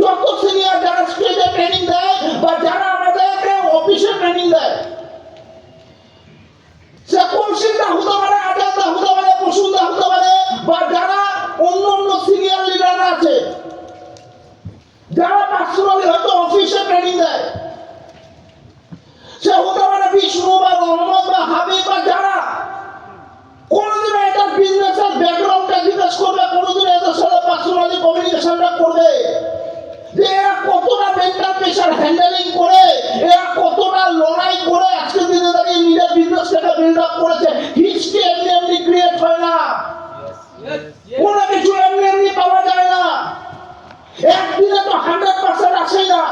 যত সিনিয়র যারা স্টেজে ট্রেনিং দেয় বা যারা আমাদেরকে অফিসে ট্রেনিং দেয়, সে কৌশিকদা হতে পারে, আজাদদা হতে পারে, বসুন্ধা হতে পারে, বা যারা অন্য সিনিয়র লিডাররা আছে, যারা পার্সোনালি হয়তো অফিসে ট্রেনিং দেয়, সে হতে পারে বিষ্ণু বা রহমত বা হাবিব বা যারা কোনদিন এটা বিজনেসের ব্যাকগ্রাউন্ডটা জিজ্ঞেস করবে, কোনদিন এদের সাথে পার্সোনালি কমিউনিকেশনটা করবে, যে এরা কতটা মেন্টাল প্রেশার হ্যান্ডেলিং করে, এরা কতটা লড়াই করে আজকের দিনে দাঁড়িয়ে নিজের বিজনেসটাকে বিল্ড আপ করেছে। হিস্ট্রি এমনি ক্রিয়েট হয় না, কোনো কিছু এমনি পাওয়া যায় না, একদিনে তো 100% আসেই না।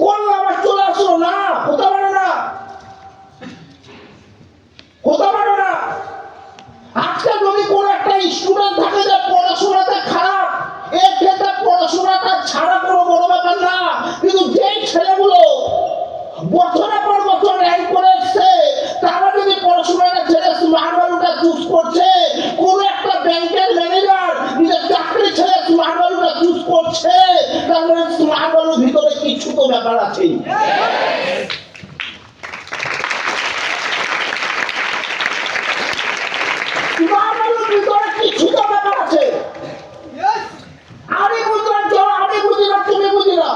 করলে আবার চলে আসলো না, হতে পারে না, হতে পারে না। আজকে যদি কোনো একটা স্টুডেন্ট থাকে যে পড়াশোনাতে খারাপ, এর ক্ষেত্রে পড়াশোনাটা ছাড়া কোনো বড় ব্যাপার না, কিন্তু যেই ছেলেগুলো বছরের পর বছর র্যাঙ্ক করে এসছে, তারা যদি পড়াশোনাটা ছেড়ে স্মার্ট ভ্যালুটা চুজ করছে, কোন একটা ব্যাংকের ম্যানেজার নিজের চাকরি ছেড়ে স্মার্ট ভ্যালুটা চুজ করছে, তার মানে স্মার্ট ভ্যালুর ভিতরে কিছু তো ব্যাপার আছে। কিছু তো ব্যাপার আছে। আমি বুঝলাম, আমি বুঝি না, তুমি বুঝি না।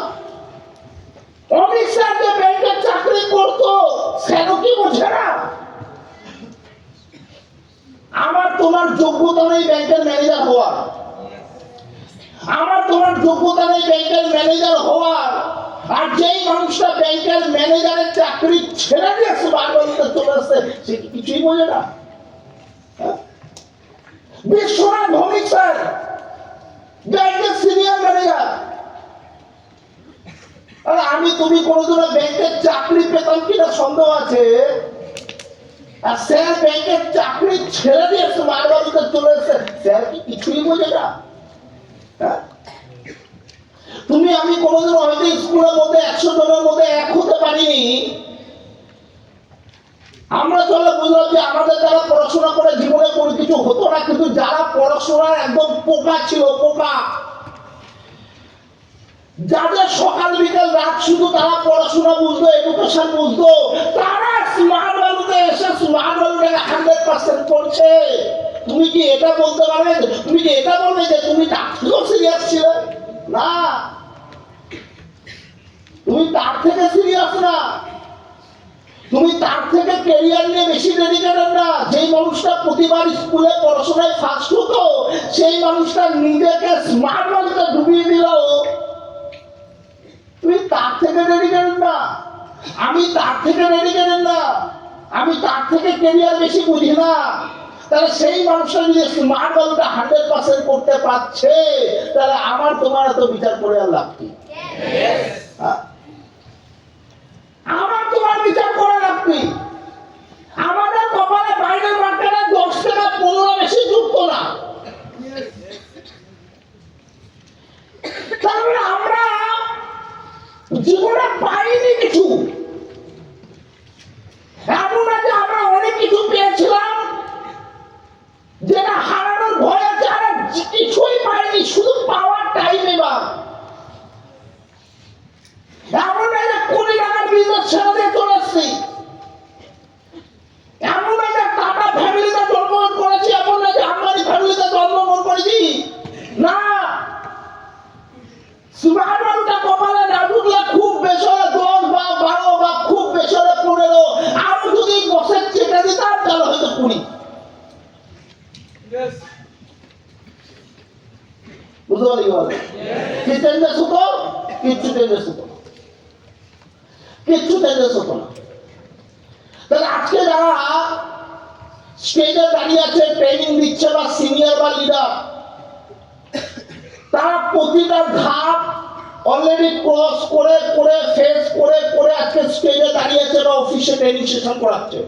অমিত শাহ যে ব্যাংকের চাকরি করতো, সেন কি বোঝে না? আমার তোমার যোগ্যতা নেই ব্যাংকের ম্যানেজার হওয়ার, আমার তোমার যোগ্যতা নেই ব্যাংকের ম্যানেজার হওয়ার। আর যেই মানুষটা ব্যাংকের ম্যানেজারের চাকরি ছেড়ে দিয়েছে, বারবার চলে আসছে, সে কিছুই বোঝে না। বিশ্বনাথ ভৌমিক স্যার ব্যাংকের সিনিয়র ম্যানেজার, আমি তুমি কোনোদিনও ব্যাংকের চাকরি পেতাম কিনা সন্দেহ আছে। আর স্যার ব্যাংকের চাকরি ছেড়ে দিয়েছে, বারবার চলে এসেছে, স্যার কি কিছুই বোঝে না? তুমি আমি কোনোদিন হয়তো স্কুলের মধ্যে 100 জনের মধ্যে এক হতে পারিনি। আমরা চলে বুঝলাম যে আমাদের যারা পড়াশোনা করে জীবনে কোনো কিছু হতো না, কিন্তু যারা পড়াশোনার একদম পোকা ছিল, পোকা, যাদের সকাল বিকেল রাত শুধু তারা পড়াশোনা বুঝতো, এডুকেশন বুঝতো, তারা স্মার্ট ভ্যালুতে এসে স্মার্ট ভ্যালুটাকে 100% করছে। তুমি কি এটা বলতে পারবে, তুমি কি এটা বলবে যে তুমি তার থেকেও সিরিয়াস ছিলে? না, তুমি তার থেকে সিরিয়াস না, তুমি তার থেকে ক্যারিয়ার নিয়ে বেশি ডেডিকেটেড না। যেই মানুষটা প্রতিবার স্কুলে পড়াশোনায় ফার্স্ট হতো, সেই মানুষটা নিজেকে স্মার্ট ভ্যালুতে ডুবিয়ে দিল, তুমি তার থেকে ডেডিকেটেড না, আমি তার থেকে ডেডিকেটেড না, আমি তার থেকে ক্যারিয়ার বেশি বুঝি না। তাহলে সেই মানুষটা যদি স্মার্ট ভ্যালুটা 100% করতে পারছে, তাহলে আমার তোমার এত বিচার করে আর লাভ কি? আমার তোমার বিচার করে লাভ কি? আমাদের কপালে বাইরের মার্কেটে 10 টাকা 15 বেশি যুক্ত না, তাহলে আমরা জীবনে পাইনি কিছু। এমন না যে আমরা অনেক কিছু পেয়েছিলাম যেটা হারানোর ভয় আছে, আর কিছুই পাইনি, শুধু পাওয়ার টাইম। এবার কিচ্ছু চেঞ্জেস হতো না। তাহলে আজকে যারা স্টেজে দাঁড়িয়ে আছে, ট্রেনিং দিচ্ছে বা সিনিয়র বা লিডার, তারা প্রতিটা ধাপ অলরেডি ক্রস করে করে ফেস করে করে আজকে স্টেজে দাঁড়িয়ে আছে বা অফিসে ট্রেনিং সেশন করাচ্ছে।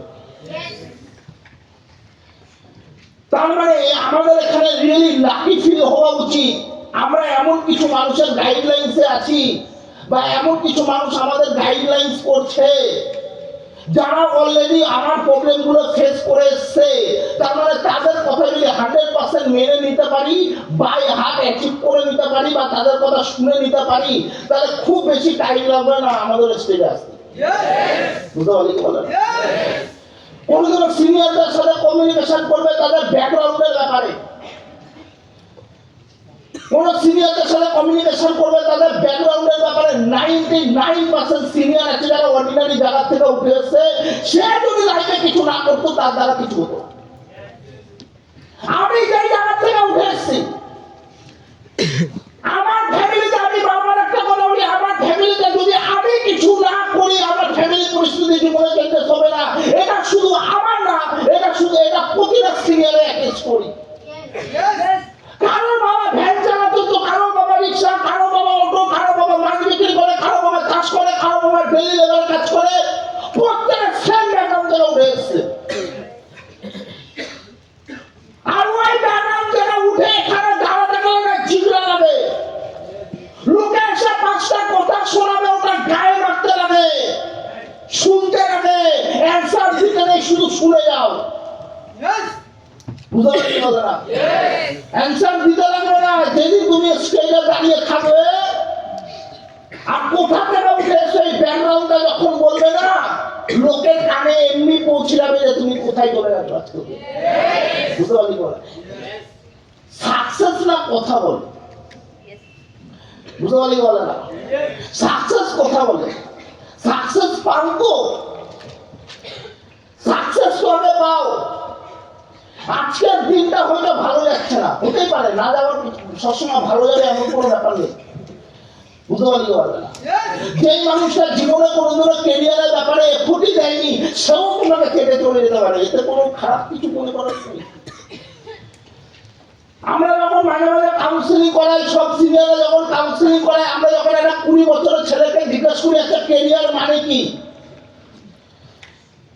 তার মানে আমাদের এখানে রিয়েলি লাকি ফিল হওয়া উচিত, আমরা এমন কিছু মানুষের গাইডলাইন্সে আছি বা এমন কিছু মানুষ আমাদের গাইডলাইন্স করছে যারা অলরেডি আমার প্রবলেমগুলো ফেস করে এসছে। তার মানে তাদের কথা যদি 100% মেনে নিতে পারি, বাই হার্ট অ্যাচিভ করে নিতে পারি বা তাদের কথা শুনে নিতে পারি, তাহলে খুব বেশি টাইম লাগবে না আমাদের স্টেজে আসতে। বুঝতে পারলি কি বলেন? কোন সিনিয়রদের সাথে কমিউনিকেশন করবে তাদের ব্যাকগ্রাউন্ডের ব্যাপারে, কোন সিনিয়রদের সাথে কমিউনিকেশন করবে তাদের ব্যাকগ্রাউন্ডের ব্যাপারে। 99% সিনিয়র আছে যারা অর্ডিনারি জায়গা থেকে উঠে এসেছে, সে যদি লাইফে কিছু না করতো তার দ্বারা কিছু হতো। আমি যেই জায়গা থেকে উঠে এসেছি, আমার ফ্যামিলিতে, আমি বাবার একটা কথা বলি, আমার ফ্যামিলিতে যদি আমি কিছু না করি আমার ফ্যামিলি পরিস্থিতি জীবনে চেঞ্জেস হবে না। এটা শুধু আমার না, এটা প্রতিটা সিনিয়রে অ্যাটেচ করি। কারো বাবা ভ্যান চালাতো, তো কারো বাবা রিক্সা, কারো বাবা অটো, কারো বাবা মাছ বিক্রি করে, কারো বাবা চাষ করে, কারো বাবা ডেলি লেবার কাজ করে, প্রত্যেকের সেম ব্যাকগ্রাউন্ড থেকে উঠে এসছে। আর ওই ব্যাকগ্রাউন্ড থেকে উঠে এখানে দাঁড়াতে গেলে জিগড়া লাগে, লোকে এসে 5টা কথা শোনাবে, ওটা গায়ে মারতে লাগে, শুনতে লাগে, অ্যান্সার দিতে নেই, শুধু শুনে যাও। বুঝতে পারছি কথাটা? অ্যান্সার দিতে লাগবে না। যেদিন তুমি স্টেজে দাঁড়িয়ে থাকবে আর কোথা থেকে উঠে এসে এই ব্যাকগ্রাউন্ডটা যখন বলবে না, লোকের কানে এমনি পৌঁছে যাবে যে তুমি কোথায় চলে যাচ্ছ আজকে। বুঝতে পারলি বলে সাকসেস না কথা বলে, বুঝতে পারলি বলে না, সাকসেস কথা বলে। সাকসেস পাও তো, সাকসেস কবে পাও? আজকের দিনটা হয়তো ভালো যাচ্ছে না, হতেই পারে, না যাওয়ার সবসময় ভালো যাবে এমন কোনো ব্যাপার নেই। বুঝতে পারলি বলে না, যেই মানুষটা জীবনে কোনোদিনও ক্যারিয়ারের ব্যাপারে এফোর্টই দেয়নি, সেও তোমাকে কেটে চলে যেতে পারে, এতে কোনো খারাপ কিছু মনে করার নেই। আমরা যখন মাঝে মাঝে কাউন্সিলিং করাই, সব সিনিয়ররা যখন কাউন্সিলিং করাই, আমরা যখন একটা 20 বছরের ছেলেকে জিজ্ঞেস করি একটা ক্যারিয়ার মানে কি,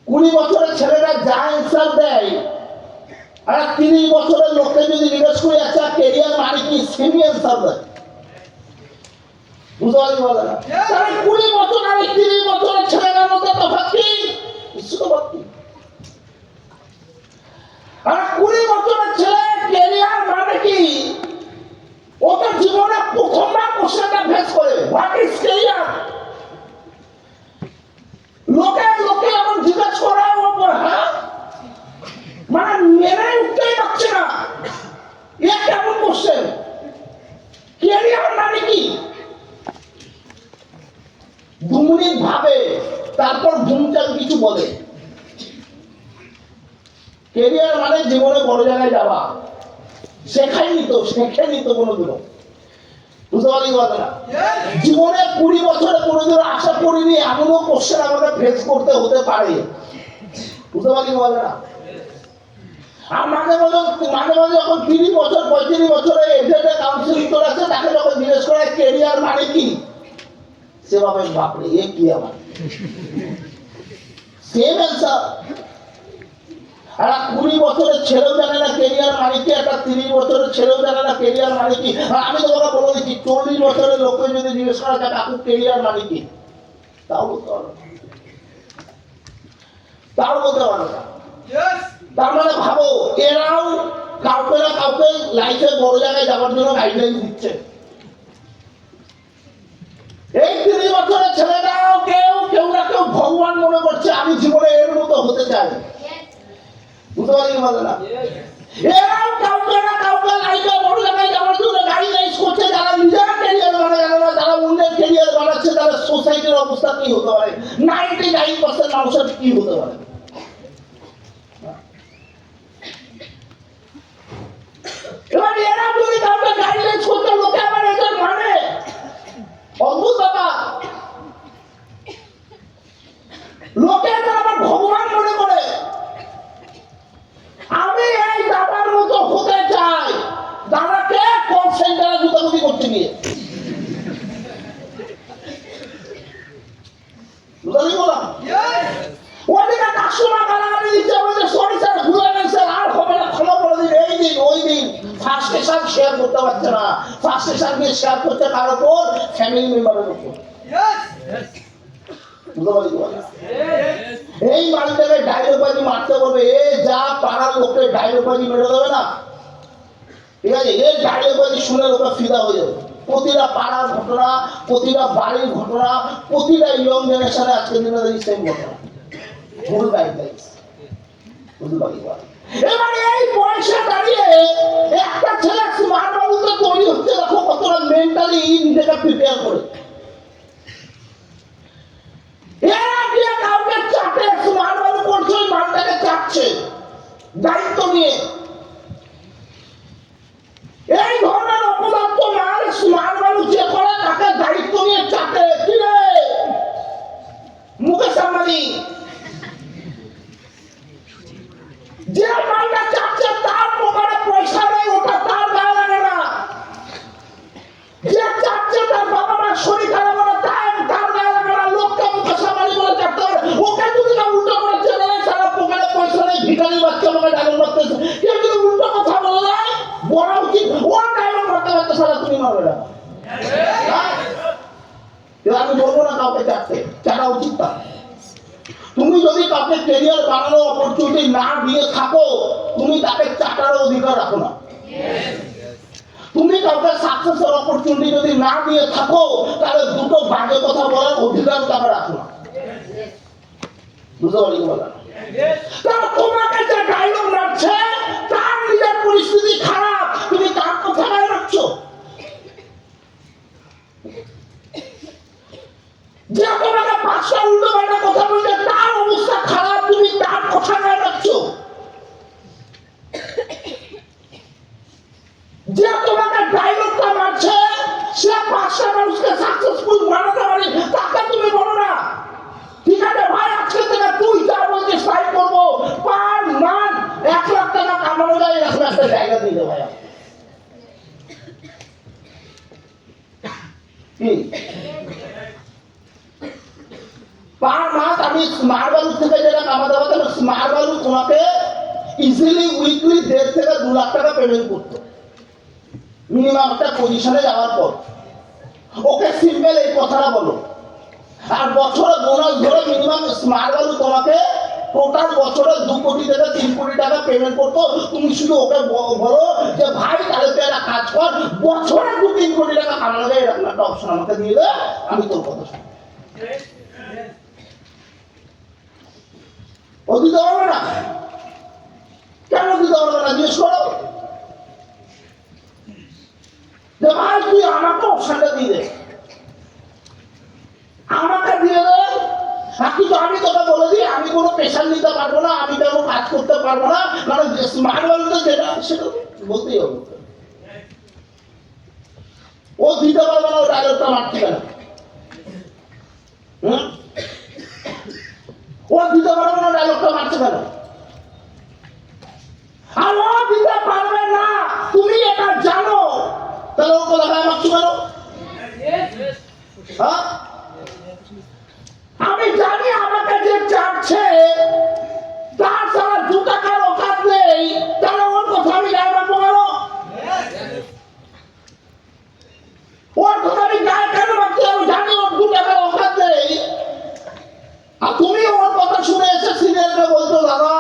20 বছরের ছেলেটা যা অ্যান্সার দেয়, আর 30 বছরের লোককে যদি জিজ্ঞেস করি একটা ক্যারিয়ার মানে কি, সেমি অ্যান্সার দেয়। বুঝতে পারলি বলে না, তাহলে 20 বছর আর 30 বছরের ছেলেটার মধ্যে তফাৎ কি? আর 20 বছরের ছেলে ক্যারিয়ার মানে কি, ও তো জীবনে প্রথমবার কোশ্চেনটা ফেস করে, হোয়াট ইজ ক্যারিয়ার। লোকে এখন জিজ্ঞেস করা, হ্যাঁ মানে মেনে উঠতেই পারছে না, এ কেমন কোশ্চেন, ক্যারিয়ার মানে কি? 2 মিনিট ভাবে, তারপর ভূমচাল কিছু বলে। ক্যারিয়ার মানে জীবনে বড় জায়গায় যাওয়া, শেখেনি তো কোনোদিনও। বুঝতে পারলি কথা না, জীবনে 20 বছরে কোনোদিনও আশা করিনি এমনও কোশ্চেন আমাকে ফেস করতে হতে পারে। বুঝতে পারলি কথা না, আর মাঝে মাঝে যখন 30 বছর 35 বছরে এজেন্টে কাউন্সিলিং করে আছে, তাকে যখন জিজ্ঞেস করে ক্যারিয়ার মানে কি, সে ভাবে বাপরে এ কি আমার, সেম অ্যান্সার। আর 20 বছরের ছেলেও জানে না ক্যারিয়ার মানে কি, একটা 30 বছরের ছেলেও জানে না ক্যারিয়ার মানে কি। আর আমি তোমাকে বলে দিচ্ছি, 40 বছরের লোককে যদি জিজ্ঞেস করা যায় কাকু ক্যারিয়ার মানে কি, তাও বলতে পারবে না। তার মানে ভাবো, এরাও কাউকে না কাউকে লাইফে বড় জায়গায় যাওয়ার জন্য গাইডলাইন দিচ্ছে। এই 30 বছরের ছেলেটাও কেউ না কেউ ভগবান মনে করছে, আমি জীবনে এর মতো হতে চাই। বুঝতে পারলি বলে না, এরাও কাউকে না কাউকে লাইফে বড় জায়গায় যাওয়ার জন্য গাইডলাইন করছে, যারা নিজেরা ক্যারিয়ার বানায় জানে না, যারা অন্যের ক্যারিয়ার বানাচ্ছে, তারা সোসাইটির অবস্থা কি হতে পারে, 99% মানুষের কি হতে পারে। এবার এরা যদি কাউকে গাইডলাইন করতে, লোকে আবার এদের মানে অদ্ভুত ব্যাপার। স্টেশন শেয়ার করতে পারছে না, ফার্স্ট স্টেশন নিয়ে শেয়ার করছে কার উপর? ফ্যামিলি মেম্বারের উপর। এই মানুষটাকে ডায়লগবাজি মারতে বলবে, এ যা পাড়ার লোককে ডায়লগবাজি মেরে দেবে না, ঠিক আছে? এর ডায়লগবাজি শুনে লোকে ফিদা হয়ে যাবে। প্রতিটা পাড়ার ঘটনা, প্রতিটা বাড়ির ঘটনা, প্রতিটা ইয়ং জেনারেশনে আজকের দিনে সেম ঘটনা, ভুল গাইডলাইন্স। বুঝতে পারি এবারে এই বয়সে দাঁড়িয়ে একটা ছেলে স্মার্ট বাবুতে তৈরি হচ্ছে, দেখো কতটা মেন্টালি নিজেকে প্রিপেয়ার করে। এরা দিয়ে কাউকে চাটে, স্মার্ট বাবু করছে, ওই মালটাকে চাটছে দায়িত্ব নিয়ে। এই ধরনের অপদার্থ মাল স্মার্ট বাবু যে করে তাকে দায়িত্ব নিয়ে চাটে। কি রে মুকেশ আম্বানি, যে মালটা চাচ্ছে তার পকেটে পয়সা নেই, ওটা তার গায়ে লাগে না। যে চাচ্ছে তার বাবা মার শরীর খারাপ হলে তার গায়ে লাগে না, লোককে মুকেশ আম্বানি বলে চাটতে হবে। ওকে যদি না উল্টো করে চেনে নেয়, সারা পকেটে পয়সা নেই, ভিখারি বাচ্চা আমাকে ডায়লগ মারতেছে, কেউ যদি উল্টো কথা বলে দেয় বলা উচিত ওর ডায়লগ মারতে পারতে, সারা তুমি মারবে না। আমি বলবো না কাউকে চাটতে, চাটা উচিত না। তুমি যদি কাউকে ক্যারিয়ার বানানোর অপরচুনিটি না দিয়ে থাকো, তুমি তাকে চাটার অধিকার রাখো না। তুমি কাউকে সাকসেসের অপরচুনিটি যদি না দিয়ে থাকো, তাহলে দুটো বাজে কথা বলার অধিকার তাকে রাখো না। বুঝতে পারি বলা, তোমাকে যে ডায়লগ মারছে তার নিজের পরিস্থিতি খারাপ, তুমি তার কথা গায়ে রাখছো। যে তোমাকে পাঁচটা উল্টো পাল্টা কথা বলছে তার অবস্থা খারাপ, তুমি তার কথা গায়ে রাখছো। যে তোমাকে ডায়লগটা মারছে সে পাঁচটা মানুষকে সাকসেসফুল বানাতে পারে, তাকে তুমি বলো না ঠিক আছে ভাই আজকে থেকে তুই যা বলছিস তাই করবো, পার মান 1 লাখ টাকা কামানো যায়, এরকম একটা জায়গা দিলে ভাই কি পার মাস আমি স্মার্ট ভ্যালু থেকে যেটা কামাতে পারতাম, স্মার্ট ভ্যালু তোমাকে ইজিলি উইকলি 1.5 থেকে 2 লাখ টাকা পেমেন্ট করতো মিনিমাম একটা পজিশনে যাওয়ার পর। ওকে সিম্পল এই কথাটা বলো, আর বছরে বোনাস ধরে মিনিমাম স্মার্ট ভ্যালু তোমাকে টোটাল বছরে 2 কোটি থেকে 3 কোটি টাকা পেমেন্ট করতো। তুমি শুধু ওকে বলো যে ভাই তাহলে তুই একটা কাজ কর, বছরে 2-3 কোটি টাকা কামানো যায়, এরকম একটা অপশন আমাকে দিয়ে দে, আমি তোর কথা শুনি। ও দিতে পারবে না, কেন দিতে পারবে না জিজ্ঞেস করো যে ভাই তুই আমাকে অপশনটা দিয়ে দে, আমাকে দিয়ে দে। কিন্তু আমি তোকে বলে দিই আমি কোনো প্রেশার নিতে পারবো না, আমি কোনো কাজ করতে পারবো না, মানে স্মার্ট ভ্যালুতে যেটা সেটা বলতেই হবে। ও দিতে পারবে না, ও ডায়লগটা মারতে কেন? ও দিতে পারবে না, ডায়লগটা মারতে কেন? আর ও দিতে পারবে না, তুমি এটা জানো, তাহলে ও কথা গায়ে মারছো কেন? হ্যাঁ আমি জানি আমাকে যে চাচ্ছে তার সারা 2 টাকার অকাত নেই, তাহলে ওর কথা আমি গায়ে মারবো কেন? ওর কথা আমি গায়ে কেন মারছি? আমি জানি ওর 2 টাকার অকাত নেই, আর তুমি ওর কথা শুনে এসে সিনিয়রকে বলছো দাদা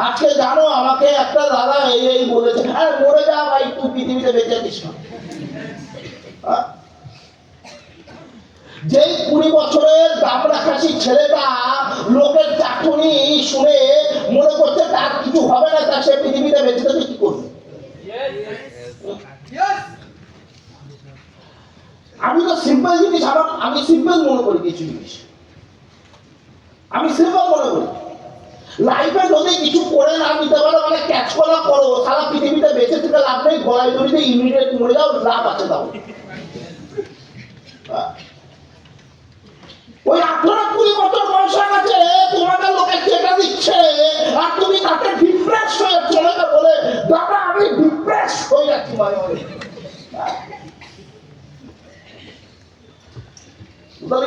আজকে জানো আমাকে একটা দাদা এই বলেছে, হ্যাঁ মরে যা ভাই তুই পৃথিবীতে বেঁচে আছিস না। যেই 20 বছরের দামড়া খাসি ছেলেটা লোকের চাটুনি শুনে মনে করছে তার কিছু হবে না, তার সে পৃথিবীতে বেঁচে থাকবে, কি করবে? আমি তো সিম্পল জিনিস, আমি সিম্পল মনে করি, কিছু জিনিস আমি সিম্পল মনে করি। লাইফে যদি কিছু করে না নিতে পারো, মানে ক্যাচ করা করো, সারা পৃথিবীতে বেঁচে থেকে লাভ নেই, গলায় দড়িতে ইমিডিয়েট মরে যাও, লাভ আছে তাও। ওই 18-20 বছর বয়স হয়ে গেছে, তোমাকে লোকে চেটা দিচ্ছে, আর তুমি তাকে ডিপ্রেস হয়ে চলে গেলে বলে দাদা আমি ডিপ্রেস হয়ে যাচ্ছি ভাই।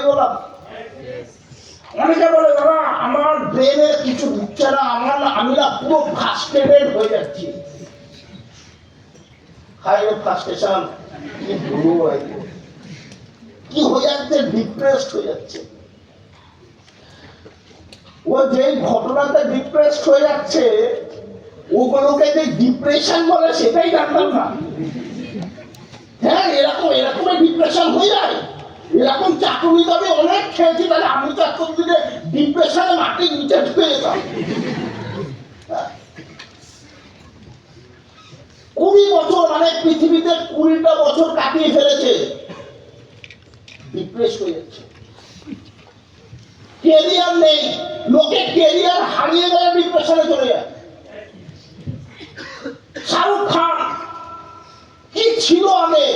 বললাম অনেকে বলে দাদা আমার ব্রেনে কিছু ঢুকছে না, আমি না পুরো ফ্রাস্ট্রেটেড হয়ে যাচ্ছি। হাইওয়ে ফার্স্টেশন কি বলবো, কি হয়ে যাচ্ছে, ডিপ্রেসড হয়ে যাচ্ছে। ও যে ঘটনাতে ডিপ্রেসড হয়ে যাচ্ছে, ওগুলোকে যে ডিপ্রেশন বলে সেটাই জানতাম না। হ্যাঁ, এরকম ডিপ্রেশন হয়ে যায়। এরকম চাকরি তো আমি অনেক খেয়েছি, তাহলে আমি তো এতদিনে ডিপ্রেশনে মাটির নিচে ঢুকে যেতাম। 20 বছর মানে পৃথিবীতে 20টা বছর কাটিয়ে ফেলেছে, ডিপ্রেস হয়ে যাচ্ছে। কেরিয়ার নেই, লোকে কেরিয়ার হারিয়ে গেলে ডিপ্রেশনে চলে যায়। শাহরুখ খান কি ছিল আগে,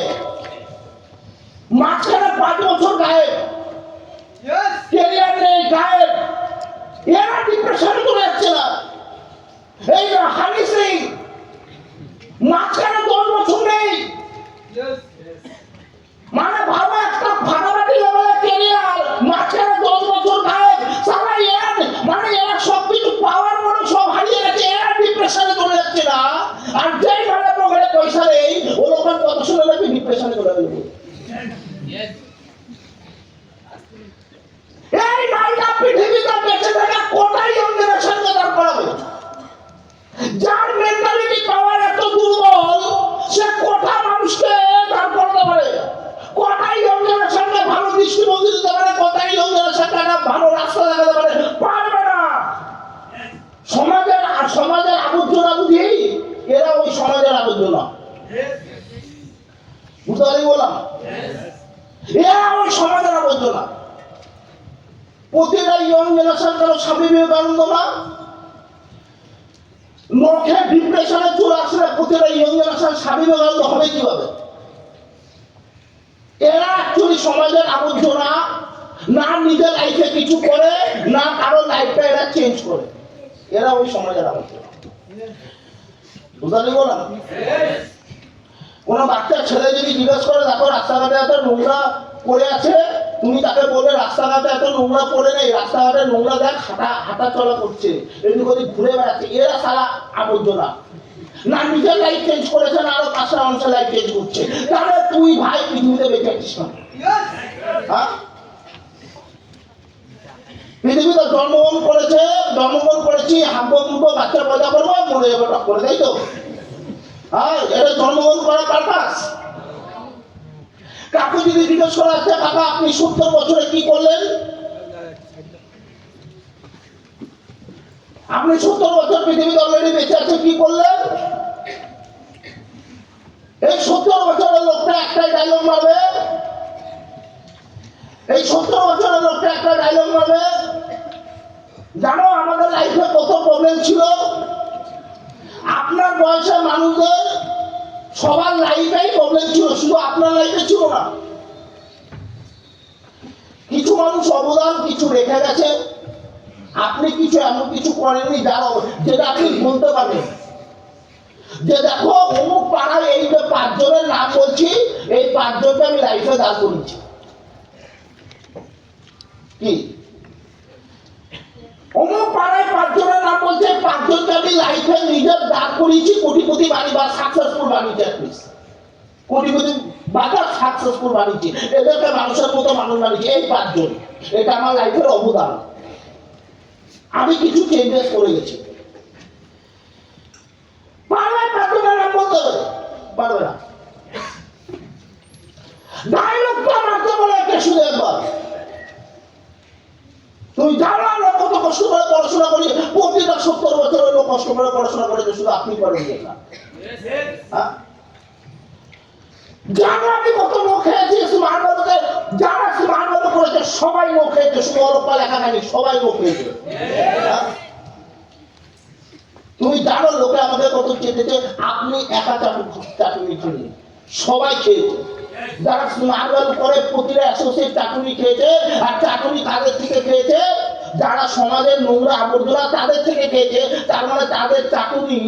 মাঝখানে 5 বছর গায়েব, কেরিয়ার নেই, গায়েব, এরা ডিপ্রেশনে চলে যাচ্ছে না। এই হানি সিং মাঝখানে 10 বছর নেই, মানে ভাবো একটা ফাটাফাটি লেভেলের কেরিয়ার, মাঝখানে 10 বছর গায়েব। সারা এরা মানে এরা সবকিছু পাওয়ার মনে সব হারিয়ে গেছে, এরা ডিপ্রেশনে চলে যাচ্ছে না। আর যেই মানে পকেটে পয়সা নেই, ও লোকের কথা শুনে নাকি ডিপ্রেশনে চলে গেল। এই নাইটা পৃথিবীতে বেঁচে থাকা কোটাই অন্ধের সঙ্গে দাঁড় করাবে। যার মেন্টালিটি পাওয়ার এত দুর্বল, সে কোটা মানুষকে দাঁড় করাতে পারে, কোটাই অন্ধের সঙ্গে ভালো দৃষ্টিভঙ্গি দিতে পারে, কোটাই অন্ধের সঙ্গে একটা ভালো রাস্তা দেখাতে পারে, পারবে না। সমাজের আবর্জনা বুঝি, এরা ওই সমাজের আবর্জনা। বুঝতে পারি বললাম, এরা ওই সমাজের আবর্জনা। প্রতিটা ইয়ং জেনারেশন কেন স্বামী বিবেকানন্দ না নখে ডিপ্রেশনে চলে আসলে, প্রতিটা ইয়ং জেনারেশন স্বামী বিবেকানন্দ হবে কিভাবে? এরা অ্যাকচুয়ালি সমাজের আবর্জনা, না নিজের লাইফে কিছু করে, না কারো লাইফটা এরা চেঞ্জ করে, এরা ওই সমাজের আবর্জনা। বুঝতে বললাম, কোনো বাচ্চা ছেলে যদি জিজ্ঞেস করে, দেখো রাস্তাঘাটে এত নোংরা পড়ে আছে, তুমি তাকে বলবে রাস্তাঘাটে এত নোংরা পড়ে নেই, রাস্তাঘাটে নোংরা দেখ, হাঁটা চলা করছে, এমনি করে ঘুরে বেড়াচ্ছে, এরা সারা আবর্জনা। না নিজের লাইফ চেঞ্জ করেছে, না আরো 5টা মানুষের লাইফ চেঞ্জ করছে। তাহলে তুই ভাই পৃথিবীতে বেঁচে আছিস না। হ্যাঁ, পৃথিবীতে জন্মগ্রহণ করেছি, হাঁপো বাচ্চা পয়দা করবো, মরে যাবো টক করে, তাই তো? হ্যাঁ, এটা জন্মগ্রহণ করার পারপাস। কাকু যদি জিজ্ঞেস করা হচ্ছে, কাকা আপনি 70 বছরে কি করলেন? আপনি 70 বছর পৃথিবীতে অলরেডি বেঁচে আছে, কি করলেন? এই 70 বছরের লোকটা একটাই ডায়লগ মারবে, জানো আমাদের লাইফে কত প্রবলেম ছিল। আপনার বয়সের মানুষদের সবার লাইফেই প্রবলেম ছিল, শুধু আপনার লাইফে ছিল না। কিছু মানুষ অবদান কিছু রেখে গেছে, আপনি কিছু এমন কিছু করেননি যেটা আপনি বলতে পারবেন যে দেখো অমুক পাড়ায় এই যে 5 জনের নাম বলছি, এই 5 জনকে আমি লাইফে দাঁড় করেছি। কি অমুক পাড়ায় 5 জনের নাম বলছে, 5 জনকে আমি লাইফে নিজের দাঁড় করিয়েছি, কোটিপতি বাড়ি বা সাকসেসফুল বানিয়েছি, কোটিপতি বাজার সাকসেসফুল বানিয়েছি, এদেরকে মানুষের মতো মানুষ বানিয়েছি, এই 5 জন। এটা আমার লাইফের অবদান, আমি কিছু চেঞ্জেস করে গেছি। পারবে না, ডায়লগটা মারতে বলে একটা শুধু একবার। তুমি জানো আমরা কত কষ্ট করে পড়াশোনা করি, প্রতিটা 70 বছরের লোক কষ্ট করে পড়াশোনা করেছে, শুধু আপনি করেন না। জানো আমি কত লোক খেয়েছি স্মার্ট বাবুকে, যারা স্মার্ট বাবু করেছে সবাই লোক খেয়েছে, শুধু অল্পা লেখা খায়নি, সবাই লোক খেয়েছে। তুমি জানো লোকে আমাদের কত চেটেছে, আপনি একা চাটুনি খেয়ে, সবাই খেয়েছে। যারা স্মার্ট বাবু করে প্রতিটা অ্যাসোসিয়েট চাটুনি খেয়েছে, আর চাটুনি কাদের থেকে খেয়েছে? যারা সমাজের নোংরা আবর্জনা তাদের থেকে খেয়েছে। তার মানে তাদের চাটুনি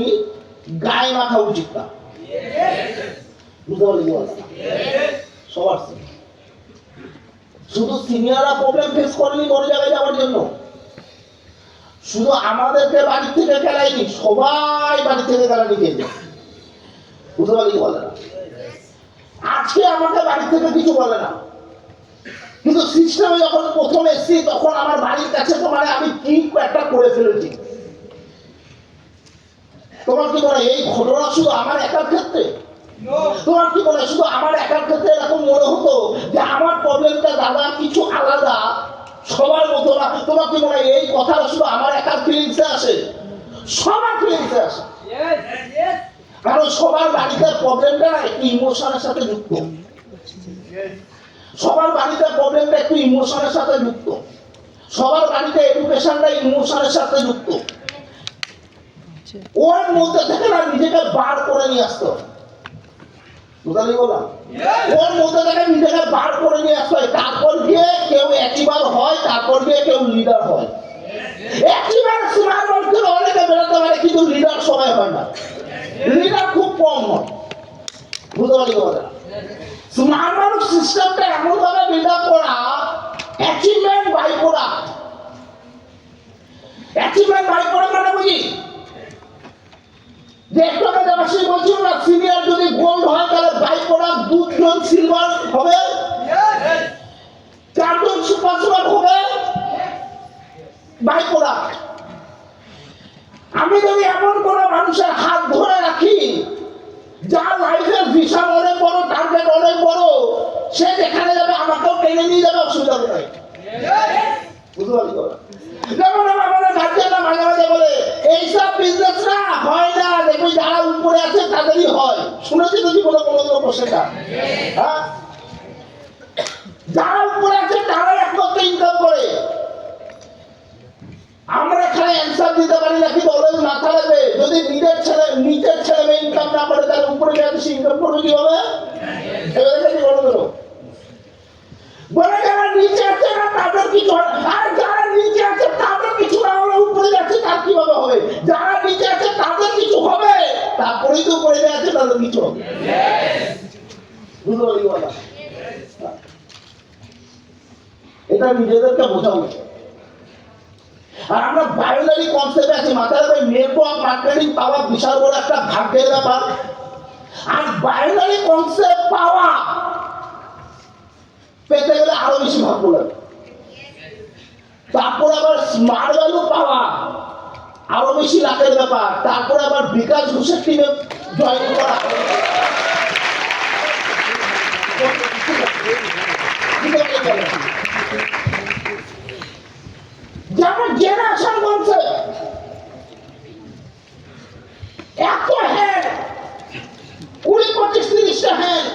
গায়ে মাখা উচিত না। সবার শুধু সিনিয়ররা প্রবলেম ফেস করেনি বড় জায়গায় যাওয়ার জন্য, শুধু আমাদেরকে বাড়ি থেকে খেলায়নি, সবাই বাড়ি থেকে খেলানি খেয়েছে। বুঝতে পারি বলে না। আজকে আমাকে বাড়ি থেকে কিছু বলে না, কিন্তু সিস্টেমে যখন প্রথম এসেছি তখন আমার বাড়ির কাছে তো মানে আমি কি একটা করে ফেলেছি। তোমার কি মনে হয় এই ঘটনা শুধু আমার একার ক্ষেত্রে? তোমার কি মনে হয় শুধু আমার একার ক্ষেত্রে এরকম মনে হতো যে আমার প্রবলেমটা দাদা কিছু আলাদা, সবার মতো না? তোমার কি মনে হয় এই কথাটা শুধু আমার একার ফিলিংসে আসে? সবার ফিলিংসে আসে, কারণ সবার বাড়িতে প্রবলেমটা না একটু ইমোশনের সাথে যুক্ত। সবার বাড়িতে প্রবলেমটা একটু ইমোশনের সাথে যুক্ত। সবার বাড়িতে এডুকেশনটা ইমোশনের সাথে যুক্ত। ওর মধ্যে থেকে না নিজেকে বার করে নিয়ে আসতো। বুঝলি বললাম? ওর মধ্যে থেকে নিজেকে বার করে নিয়ে আসতে হয়, তারপর গিয়ে কেউ অ্যাচিভার হয়, তারপর গিয়ে কেউ লিডার হয়। অ্যাচিভার স্মার্ট মানুষ অনেকে বেরোতে পারে, কিন্তু লিডার সবাই হয় না। লিডার খুব কম হয়। বুঝতে পারি বলে স্মার্ট মানুষ সিস্টেমটা এমন ভাবে বিল্ড আপ করা, অ্যাচিভমেন্ট বাই করা। অ্যাচিভমেন্ট বাই করা মানে বুঝি যে একটু আগে যাবাসী বলছিল না, সিনিয়র যদি গোল্ড হয় তাহলে বাই করা 2 জন সিলভার হবে, 4 জন সুপার সুপার হবে বাই করা। আমি যদি এমন কোনো মানুষের হাত ধরে রাখি যার লাইফের ভিশন অনেক বড়, টার্গেট অনেক বড়, সে যেখানে যাবে আমাকেও টেনে নিয়ে যাবে, অসুবিধা কোথায়? বুঝতে পারি বলা। যেমন আমাদের গার্জিয়ানরা মাঝে মাঝে বলে এইসব বিজনেস না হয় না, দেখবি যারা উপরে আছে তাদেরই হয়। শুনেছি তো জীবনে কোনোদিনও প্রশ্নটা? হ্যাঁ, যারা উপরে আছে তারাই একমাত্র ইনকাম করে। আমরা এখানে অ্যান্সার দিতে পারি না, কিন্তু অলওয়েজ মাথা রাখবে যদি নিচের ছেলে মেয়ে ইনকাম না করে তাহলে উপরে গিয়ে সে ইনকাম করবে কিভাবে? এবার দেখি বলো ধরো বলে যারা নিচে আছে না তাদের কিছু হয়, আর যারা নিচে আছে তাদের কিছু না হলে উপরে যাচ্ছে তার কিভাবে হবে? যারা নিচে আছে তাদের কিছু হবে, তারপরেই তো উপরে যাচ্ছে তাদের কিছু হবে। বুঝতে পারি বলা, এটা নিজেদেরকে বোঝা উচিত। আর আমরা বাইনারি কনসেপ্টে আছি, মাথায় রাখবে নেটওয়ার্ক মার্কেটিং পাওয়া বিশাল বড় একটা ভাগ্যের ব্যাপার। আর বাইনারি কনসেপ্ট পাওয়া পেতে গেলে আরো বেশি ভাগ্য লাগে। তারপরে আবার স্মার্ট ভ্যালু পাওয়া আরো বেশি লাখের ব্যাপার। তারপরে আবার বিকাশ ঘোষের টিমে জয়েন করা যেমন জেনারেশন কনসেপ্ট এত হ্যান্ড 20-25-30টা হ্যান্ড।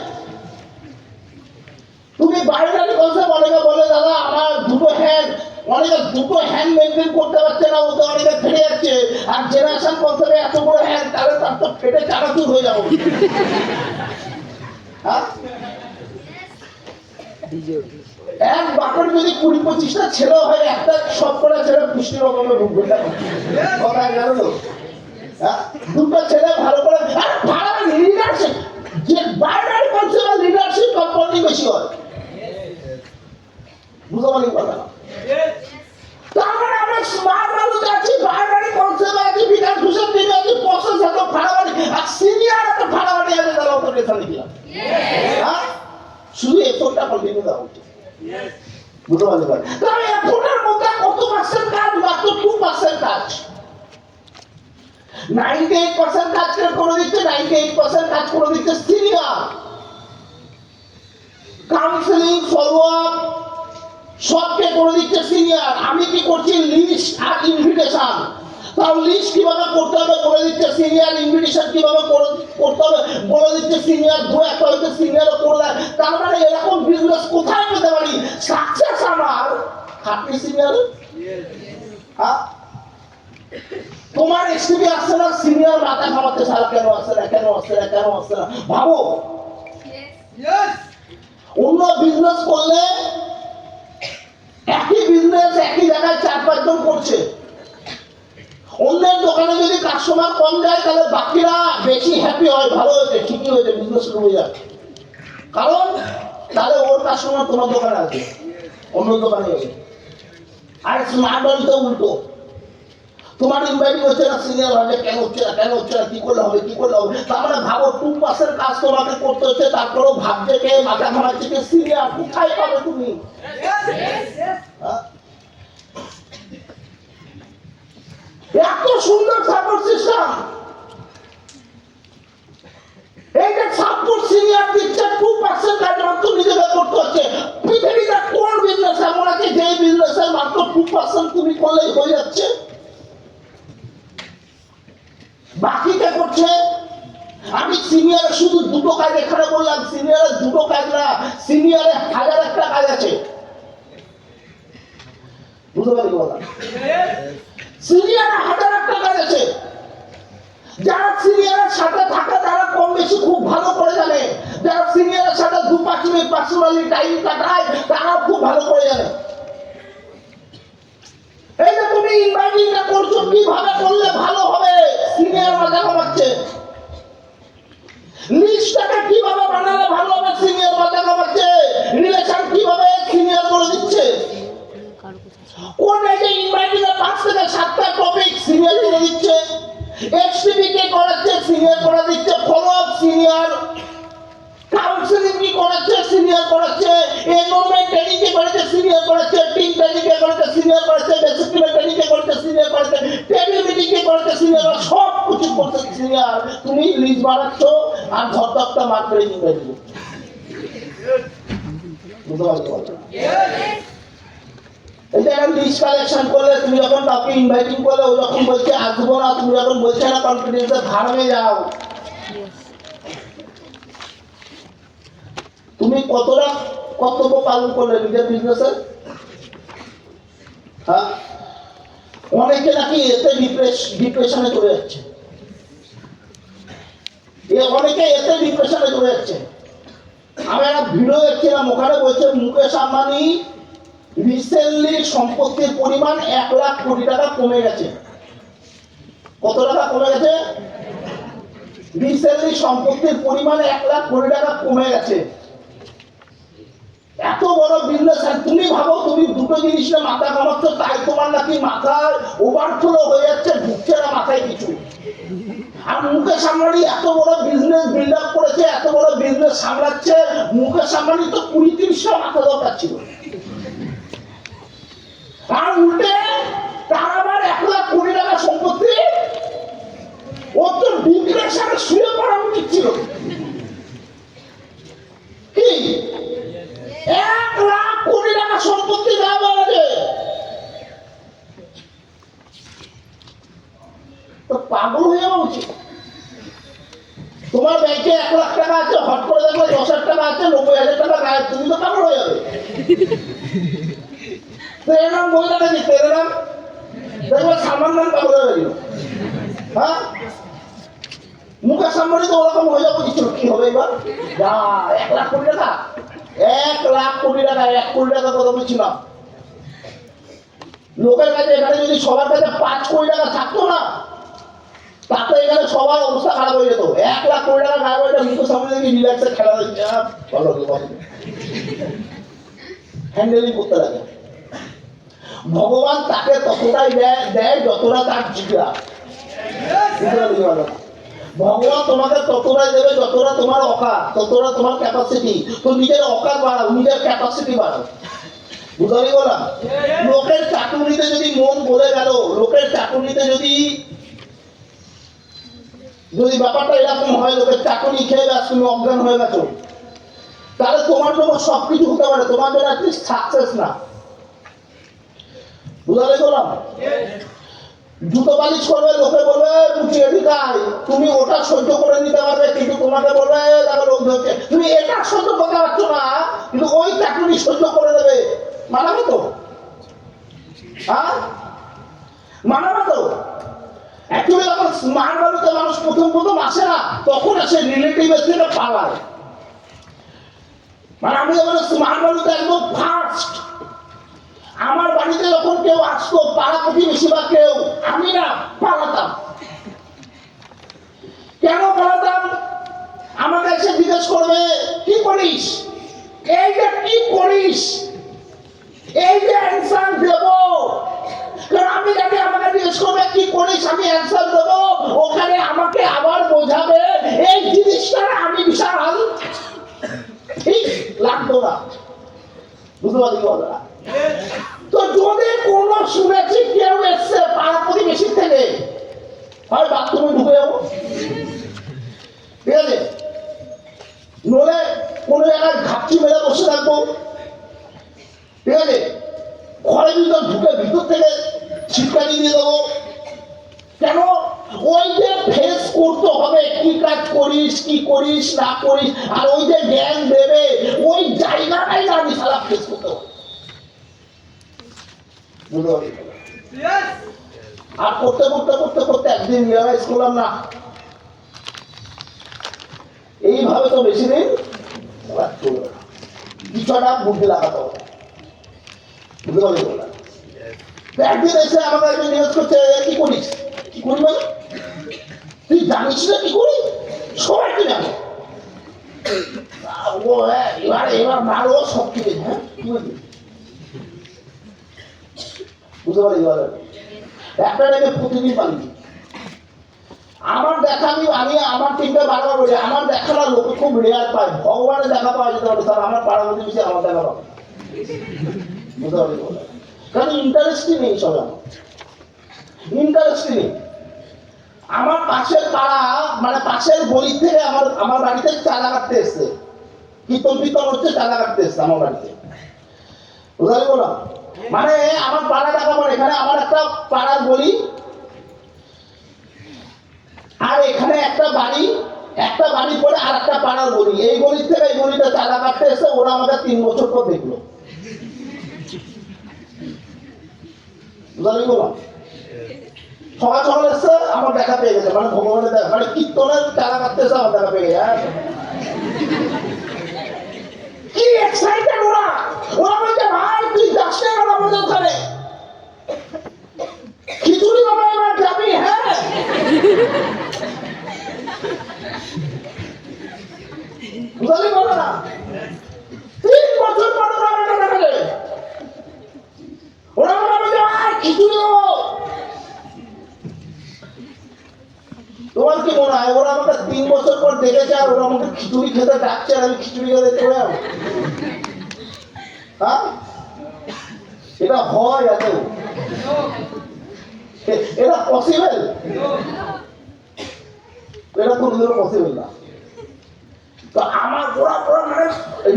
তুমি বাইনারি কনসেপ্ট অনেকে বলে দাদা আমার দুটো হ্যান্ড, অনেকে দুটো হ্যান্ড মেনটেন করতে পারছে না, ওতে অনেকে ফেটে যাচ্ছে। আর জেনারেশন কনসেপ্টে এত বড় হ্যান্ড, তাহলে তার তো ফেটে চাকাচুর হয়ে যাবো। এক বাপের যদি 20-25টা ছেলে হয়, একটা সব করে ছেলে পুষ্টির অভাবে ভুগবে। কথা জানো তো? দুটো ছেলে ভালো করে ভালো লিডারশিপ, যে বাইনারি কনসেপ্ট লিডারশিপ কম্পাউন্ডিং বেশি হয়। বুঝতে পারি কথা? তার মানে আমরা স্মার্ট মানুষ আছি, বাইনারি কনসেপ্ট আছে, বিকাশ ঘোষের টিমে আছে, প্রসেস এত ফাড়াবাড়ি, আর সিনিয়র এত ফাড়াবাড়ি আছে, তারা অত টেনশন নিয়ে হ্যাঁ, শুধু এফোর্টটা কন্টিনিউ দেওয়া উচিত। বুঝতে পারলি? তবে এফোর্টের মধ্যে কত পার্সেন্ট কাজ? মাত্র 2% কাজ। 98% কাজ করে দিচ্ছে, 98% কাজ করে দিচ্ছে সিনিয়র। কাউন্সেলিং, ফলো আপ সবকে করে দিচ্ছে সিনিয়র। আমি কি করছি? লিস্ট আর ইনভিটেশন। তাও লিস্ট কিভাবে করতে হবে বলে দিচ্ছে সিনিয়র, ইনভিটেশন কিভাবে করতে হবে বলে দিচ্ছে সিনিয়র। দু একটা হয়তো সিনিয়রও করলে, তার মানে এরকম বিজনেস কোথায় পেতে পারি? সাকসেস আমার খাটনি সিনিয়র। হ্যাঁ, তোমার এসটিভি আসছে না, সিনিয়র মাথা খাওয়াতে সারা কেন আসছে না, কেন আসছে না, কেন আসছে না ভাবো। অন্য বিজনেস করলে একই বিজনেস একই জায়গায় 4-5 জন করছে। অন্যের দোকানে যদি কাস্টমার কম যায় তাহলে বাকিরা বেশি হ্যাপি হয়, ভালো হয়েছে, ঠিকই হয়েছে, বিজনেস ডুবে যায়। কারণ তাহলে ওর কাস্টমার তোমার দোকানে আছে, অন্য দোকানে আছে। আর স্মার্ট ভ্যালুতে উল্টো, তোমার ইনভাইটিং হচ্ছে না, সিনিয়র হবে কেন হচ্ছে না, কেন হচ্ছে না, কি করলে হবে, কি করলে হবে। তার মানে ভাবো 2% কাজ তোমাকে করতে হচ্ছে, তারপরেও ভাবছে কে, মাথা ঘামাচ্ছে কে, সিনিয়র। কোথায় পাবে তুমি? এত সুন্দর সাপোর্ট সিস্টেম, এই যে সাপোর্ট সিনিয়র দিচ্ছে, 2% কাজ মাত্র নিজেকে করতে হচ্ছে। পৃথিবীতে কোন বিজনেস এমন আছে যে বিজনেসের মাত্র 2% তুমি করলেই হয়ে যাচ্ছে? বাকি কে করছে? আমি সিনিয়রের শুধু দুটো কাজ এখানে বললাম, সিনিয়রের দুটো কাজ না, সিনিয়রের 1001টা কাজ আছে। বুঝতে পারি বললাম, সিনিয়রের 1001টা কাজ আছে। যারা সিনিয়রের সাথে থাকে তারা কম বেশি খুব ভালো করে জানে, যারা সিনিয়রের সাথে 2-5 মিনিট পার্সোনালি টাইম কাটায় তারাও খুব ভালো করে জানে। এই যে তুমি ইনভাইটিংটা করছো, কিভাবে করলে ভালো হবে, সিনিয়র মাথা ঘামাচ্ছে। লিস্টটাকে কিভাবে বানালে ভালো হবে, সিনিয়র মাথা ঘামাচ্ছে। রিলেশন কিভাবে সিনিয়র করে দিচ্ছে। কোন এই যে ইনভাইটিং এর 5 থেকে 7টা টপিক সিনিয়র করে দিচ্ছে। এক্সটিভি কে করাচ্ছে, সিনিয়র করে দিচ্ছে। ফলো আপ সিনিয়র, কাউন্সেলিং কি করাচ্ছে, সিনিয়র করাচ্ছে। এনরোলমেন্ট ট্রেনিং কে করাচ্ছে, সিনিয়র করাচ্ছে। টিম ট্রেনিং কে করাচ্ছে, সিনিয়র করাচ্ছে। বেসিক ট্রেনিং কে করাচ্ছে, সিনিয়র করাচ্ছে। টেবিল মিটিং কে করাচ্ছে, সিনিয়র। সব কিছু করছে সিনিয়র। তুমি লিস্ট বানাচ্ছ আর ঘর দপ্তর মার করে নিয়ে দিবে। বুঝতে পারছো? এটা একটা লিস্ট কালেকশন করলে, তুমি যখন কাউকে ইনভাইটিং করলে ও যখন বলছে আসবো না, তুমি যখন বলছে না কনফিডেন্সে ভাড়মে যাও, তুমি কতটা কর্তব্য পালন করলে নিজের বিজনেসে? হ্যাঁ, অনেকে নাকি এতে ডিপ্রেশনে চলে যাচ্ছে, অনেকে এতে ডিপ্রেশনে চলে যাচ্ছে। আমি একটা ভিডিও দেখছিলাম, ওখানে বলছে মুকেশ আম্বানি রিসেন্টলি সম্পত্তির পরিমাণ 1 লাখ কোটি টাকা কমে গেছে। কত টাকা কমে গেছে? রিসেন্টলি সম্পত্তির পরিমাণ 1 লাখ কোটি টাকা কমে গেছে। এত বড় বিজনেস, তুমি ভাবো তুমি দুটো জিনিস না মাথা ঘামাচ্ছ, তাই তোমার নাকি মাথায় ওভারফ্লো হয়ে যাচ্ছে, ঢুকছে না মাথায় কিছু। আর মুকেশ আম্বানি এত বড় বিজনেস বিল্ড আপ করেছে, এত বড় বিজনেস সামলাচ্ছে। মুকেশ আম্বানি তো 20-30টা মাথা দরকার ছিল। আর উল্টে তার আবার 1 লাখ কোটি টাকা সম্পত্তি, ওর তো ডিপ্রেশনে শুয়ে পড়া উচিত ছিল। কি 1 লাখ কোটি টাকা সম্পত্তি না বলে তো পাগল হয়ে যাওয়া উচিত। তোমার ব্যাংকে 1 লাখ টাকা আছে, হট করে দেখো 10,000 টাকা আছে, 90,000 টাকা গায়েব, তুমি তো পাগল হয়ে যাবে। তেরে নাম বই দেখা যাচ্ছে, তেরে নাম দেখবে সালমান খান পাগল হয়ে গেল। হ্যাঁ, মুকেশ আম্বানি তো ওরকম হয়ে যাবো কিছু। কি হবে এবার? যা 1 লাখ কোটি টাকা, 1 লাখ কোটি টাকা, 1 কোটি টাকা কথা বলছি না। লোকের কাছে এখানে যদি সবার কাছে 5 কোটি টাকা থাকতো না, তাতে এখানে সবার অবস্থা খারাপ হয়ে যেত। 1 লাখ কোটি টাকা গায়ে বইটা মুকেশ আম্বানি দেখি রিল্যাক্সে খেলা দিচ্ছে, ভালো হ্যান্ডেলিং করতে লাগে। ভগবান তাকে ততটাই দেয় যতটা তার জিজ্ঞা। ভগবান তোমাকে ততটাই দেবে যতটা তোমার অকাত, ততটা তোমার ক্যাপাসিটি। তো নিজের অকাত বাড়াও, নিজের ক্যাপাসিটি বাড়াও। বুঝলি বলা? লোকের চাটুনিতে যদি মন বলে গেল, লোকের চাটুনিতে যদি ব্যাপারটা এরকম হয়, লোকের চাটুনি খেয়ে গেছ, তুমি অজ্ঞান হয়ে গেছো, তাহলে তোমার জন্য সবকিছু হতে পারে, তোমার জন্য অ্যাটলিস্ট সাকসেস না। বুঝালে বললাম? জুতো পালিশ করবে, লোকে বলবে মুচিয়ে দিকাই, তুমি ওটা সহ্য করে নিতে পারবে, কিন্তু তোমাকে বলবে দেখো লোক ধরছে, তুমি এটা সহ্য করতে পারছো না, কিন্তু ওই চাকরি সহ্য করে দেবে। মানাবে তো? হ্যাঁ, মানাবে তো? অ্যাকচুয়ালি যখন স্মার্ট বাড়িতে মানুষ প্রথম আসে না, তখন আসে রিলেটিভের থেকে পালায়। মানে আমি যখন স্মার্ট বাড়িতে একদম ফার্স্ট, আমার বাড়িতে যখন কেউ আসতো, পাড়া প্রতিবেশী বা কেউ, আমি না পালাতাম। কেন পালাতাম? আমাকে এসে জিজ্ঞেস করবে কি করিস, এই যে কি করিস, এই যে অ্যান্সার দেব। কারণ আমি জানি আমাকে জিজ্ঞেস করবে কি জানতো না, বুঝতে পারছি কথা। তো যদি কোনো শুনেছি কেউ এসছে পাড়া প্রতিবেশীর থেকে, হয় বাথরুমে ঢুকে যাবো, ঠিক আছে, নলে কোনো জায়গায় ঘাপচি মেরে বসে থাকবো, ঠিক আছে, ঘরের ভিতর ঢুকে ভিতর থেকে ছিটকানি দিয়ে দেবো। কেন? ওই যে ফেস করতে হবে কি কাজ করিস কি করিস না করিস, আর ওই যে জ্ঞান দেবে ওই জায়গাটাই না আমি সারা ফেস করতে হবে, বুঝতে পারি। আর করতে করতে করতে করতে একদিন রিয়ালাইজ করলাম না, এইভাবে তো বেশি দিন চলবে না, কিছুটা বুদ্ধি লাগাতে হবে, বুঝতে পারি। একদিন এসে আমাকে একজন জিজ্ঞেস করছে কি করিস, কি করি বল, তুই জানিস না কি করি, সবাই কি জানো, ও এবার এবার মারো সব কিছু, হ্যাঁ কি বলবি, বুঝতে পারি। একটা টাইমে প্রতিদিন পালি আমার দেখা, আমি আমার টিমটা বারবার বলি আমার দেখাটা লোকে খুব রেয়ার পায়, ভগবানের দেখা পাওয়া যেতে পারে স্যার, আমার পাড়া প্রতিবেশী আমার দেখা পাবে, বুঝতে পারি। কারণ ইন্টারেস্টই নেই, সব আমার ইন্টারেস্টই নেই। আমার পাশের পাড়া মানে পাশের গলির থেকে আমার বাড়িতে চাঁদা কাটতে এসছে, কীর্তন কীর্তন হচ্ছে, চাঁদা কাটতে এসছে আমার বাড়িতে, বুঝতে বললাম। মানে আমার পাড়া টাকা পড়ে, এখানে আমার একটা পাড়ার গলি, আর এখানে একটা বাড়ি পরে আর একটা পাড়ার গলি, এই গলির থেকে এই গলিটা চাঁদা কাটতে এসে ওরা আমাদের 3 বছর পর দেখলো, বুঝতে বললাম। সকাল সকাল এসছে আমার দেখা পেয়ে গেছে, মানে ভগবানের দেখা, মানে কীর্তনের চাঁদা কাটতে এসে আমার দেখা পেয়ে গেছে। কি এক্সাইটেড ওরা, ওরা বলছে ভাই তুই যাস না কেন আমাদের ওখানে, খিচুড়ি বাবা এবার যাবি, হ্যাঁ বুঝলি বলো না, 3 বছর পর ওরা আমাকে দেখালে, ওরা বলছে ভাই খিচুড়ি দেবো। তোমার কি মনে হয় ওরা আমাকে 3 বছর পর দেখেছে আর ওরা আমাকে খিচুড়ি খেতে ডাকছে আর আমি খিচুড়ি খেতে চলে যাবো? হ্যাঁ, এটা হয় এত, এটা পসিবল, এটা কোনদিনও পসিবল না। তো আমার ওরা মানে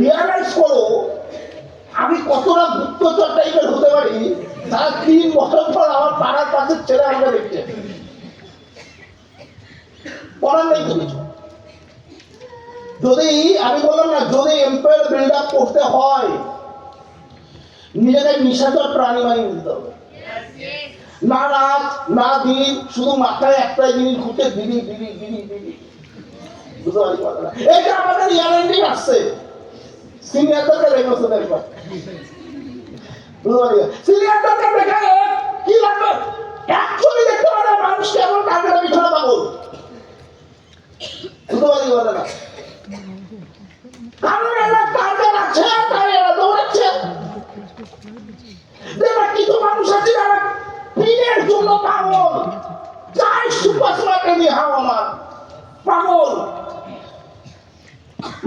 রিয়ালাইজ করো আমি কতটা গুপ্তচর টাইপের হতে পারি, তারা 3 বছর পর আমার পাড়ার পাশের ছেলে আমাকে দেখছে, করার নেই তো কিছু। যদি আমি বললাম না, যদি এম্পায়ার বিল্ড আপ করতে হয় নিজেকে নিশাচর প্রাণী বানিয়ে দিতে হবে, না রাত না দিন, শুধু মাথায় একটাই জিনিস ঘুরতে, দিদি দিদি দিদি দিদি, বুঝতে পারি কথাটা। এটা আমাদের ইয়ারেন্টিং আসছে, সিনিয়রদেরকে দেখেছে দেখবার, বুঝতে পারি। সিনিয়রদেরকে দেখে কি লাগবে, অ্যাকচুয়ালি দেখতে পারে মানুষ কেমন কাজের পিছনে পাগল, বুঝতে পারি কথাটা। কারণ এরা টার্গেট আছে, তাই এরা দৌড়াচ্ছে। দেখবা কিছু মানুষ আছে যারা পিনের জন্য পাগল, চাই সুপার স্মার্টে নিয়ে হাও আমার পাগল,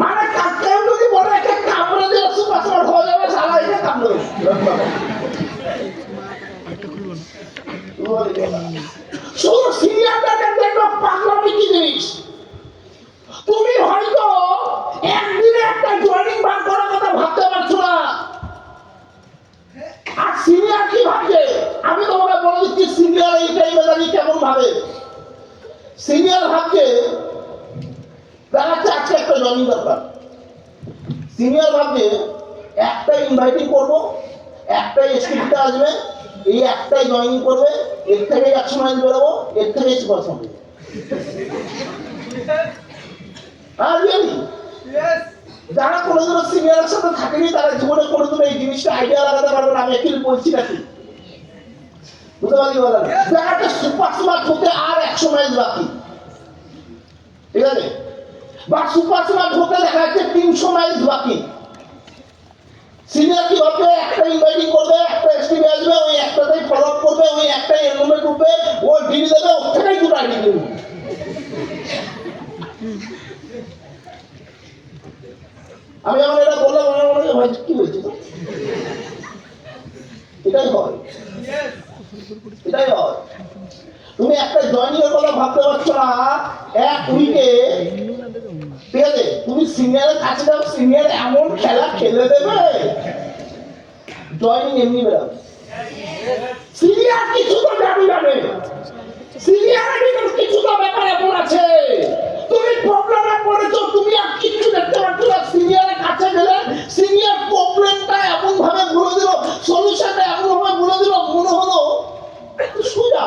মানে কেউ যদি বলে একটা কামড়ে দিয়ে সুপার স্মার্ট হয়ে যাবে, সারা এটা কামড়ে শুধু সিনিয়রটাকে দেখবে পাগলামি কি জিনিস। তুমি হয়তো একদিনে একটা জয়েনিং বার করার কথা ভাবতে পারছো না, আর সিনিয়র কি ভাবছে আমি তোমাকে বলে দিচ্ছি। সিনিয়র এই টাইমে দাঁড়িয়ে কেমন ভাবে, সিনিয়র ভাবছে দেখাচ্ছে আজকে একটা জয়েনিং দরকার, সিনিয়র ভাবছে একটা ইনভাইটিং করবো, একটাই স্ক্রিপ্টে আসবে, এই একটাই জয়েনিং করবে, এর থেকে 100 মাইল বেরোবো, এর থেকে সুপার হবে। যারা কোনোদিনও সিনিয়রের সাথে থাকেনি তারা জীবনে কোনোদিনও এই জিনিসটা আইডিয়া লাগাতে পারবে না আমি একই বলছি নাকি, বুঝতে পারলি বলে না। যারা সুপার স্মার্ট হতে আর 100 মাইল বাকি, ঠিক আছে, বা সুপার স্মার্ট হতে দেখা যাচ্ছে 300 মাইল বাকি। সিনিয়র কি ভাববে, একটা ইনভাইটিং করবে, একটা এসটিভি আসবে, ওই একটাতেই ফলো আপ করবে, ওই একটাই এনরোলমেন্ট ঢুকবে, ও ডিডি দেবে, ওর থেকেই দুটো আইডি দেবে। আমি যখন এটা বললাম হয়, এটাই হয়। তুমি একটা জয়নিং এর কথা ভাবতে পারছো না, এক উইকে, ঠিক আছে, তুমি সিনিয়রের কাছে যাও, সিনিয়র এমন খেলা খেলে দেবে, জয়নিং এমনি বেরোবে। সিনিয়র কিছু তো যাবে, সিনিয়রের ভিতর কিছু তো ব্যাপার এমন আছে, তুমি প্রবলেমে পড়েছো, তুমি আর কিছু দেখতে পাচ্ছ না, সিনিয়রের কাছে গেলে সিনিয়র প্রবলেমটা এমন ভাবে বলে দিল, সলিউশনটা এমন ভাবে বলে দিল, মনে হলো সোজা।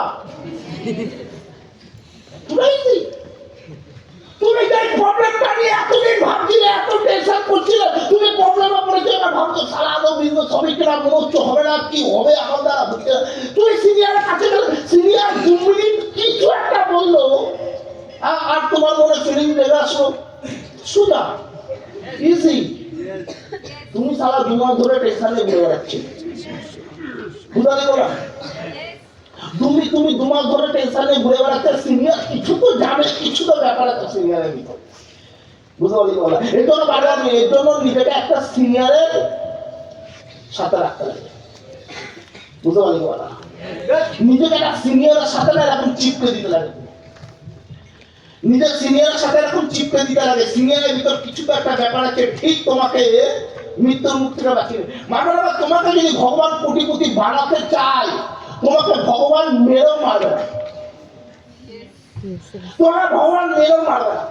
তুমি যে প্রবলেমটা নিয়ে এতদিন ভাবছিলে, এত টেনশন করছিলে, তুমি প্রবলেমে পড়েছো, এবার ভাবছো সারা আলো বিন্দু সবই কিনা মনে হচ্ছে হবে না, কি হবে আমার দ্বারা বুঝতে। তুমি সিনিয়রের কাছে গেলে সিনিয়র 2 মিনিট কিছু একটা বললো, আর তোমার মনে ফিলিং লেগে আসলো, সোজা ইজি। তুমি সারা 2 মাস ধরে টেনশনে ঘুরে বেড়াচ্ছি, বুঝালি বলা, তুমি 2 মাস ধরে টেনশনে ঘুরে বেড়াচ্ছে, সিনিয়র কিছু তো জানে, কিছু তো ব্যাপার আছে সিনিয়রের ভিতরে, বুঝতে পারলি বলা। এর জন্য বারবার এর জন্য নিজেকে একটা সিনিয়রের সাথে রাখতে লাগে, বুঝতে পারলি বলা। নিজেকে একটা সিনিয়রের সাথে না এখন চিপকে দিতে লাগে, নিজের সিনিয়রের সাথে এখন চিপকে দিতে লাগে। সিনিয়রের ভিতর কিছু তো একটা ব্যাপার আছে, ঠিক তোমাকে মৃত্যুর মুখ থেকে বাঁচিয়ে। মানে তোমাকে যদি ভগবান কোটিপতি বানাতে চায়, তোমাকে ভগবান মেরেও মারবে না, তোমাকে ভগবান মেরেও মারবে না।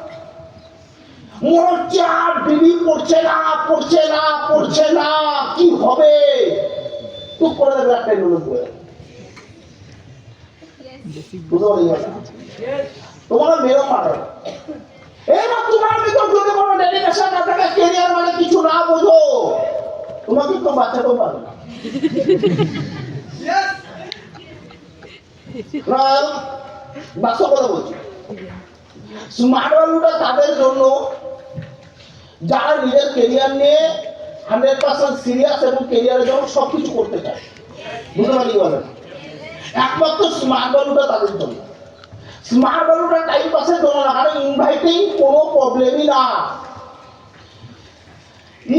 মনে হচ্ছে আর বিবি পড়ছে না, পড়ছে না, পড়ছে না, কি হবে, তুই করে দেবে একটা নুন করে, বুঝতে পারি তোমাকে মেরেও মারবে না। এবার তোমার ভিতর যদি কোনো ডেডিকেশন না থাকে, ক্যারিয়ার মানে কিছু না বোঝো, তোমাকে তো বাঁচাতেও পারবে না। বাস্তব কথা বলছি, স্মার্ট ভ্যালুটা তাদের জন্য যারা নিজের ক্যারিয়ার নিয়ে 100% সিরিয়াস এবং ক্যারিয়ারের জন্য সবকিছু করতে চায়, বুঝতে পারি বলেন। একমাত্র স্মার্ট ভ্যালুটা তাদের জন্য। স্মার্ট ভ্যালুটা টাইম পাসের জন্য না, কারণ ইনভাইটিং কোনো প্রবলেমই না,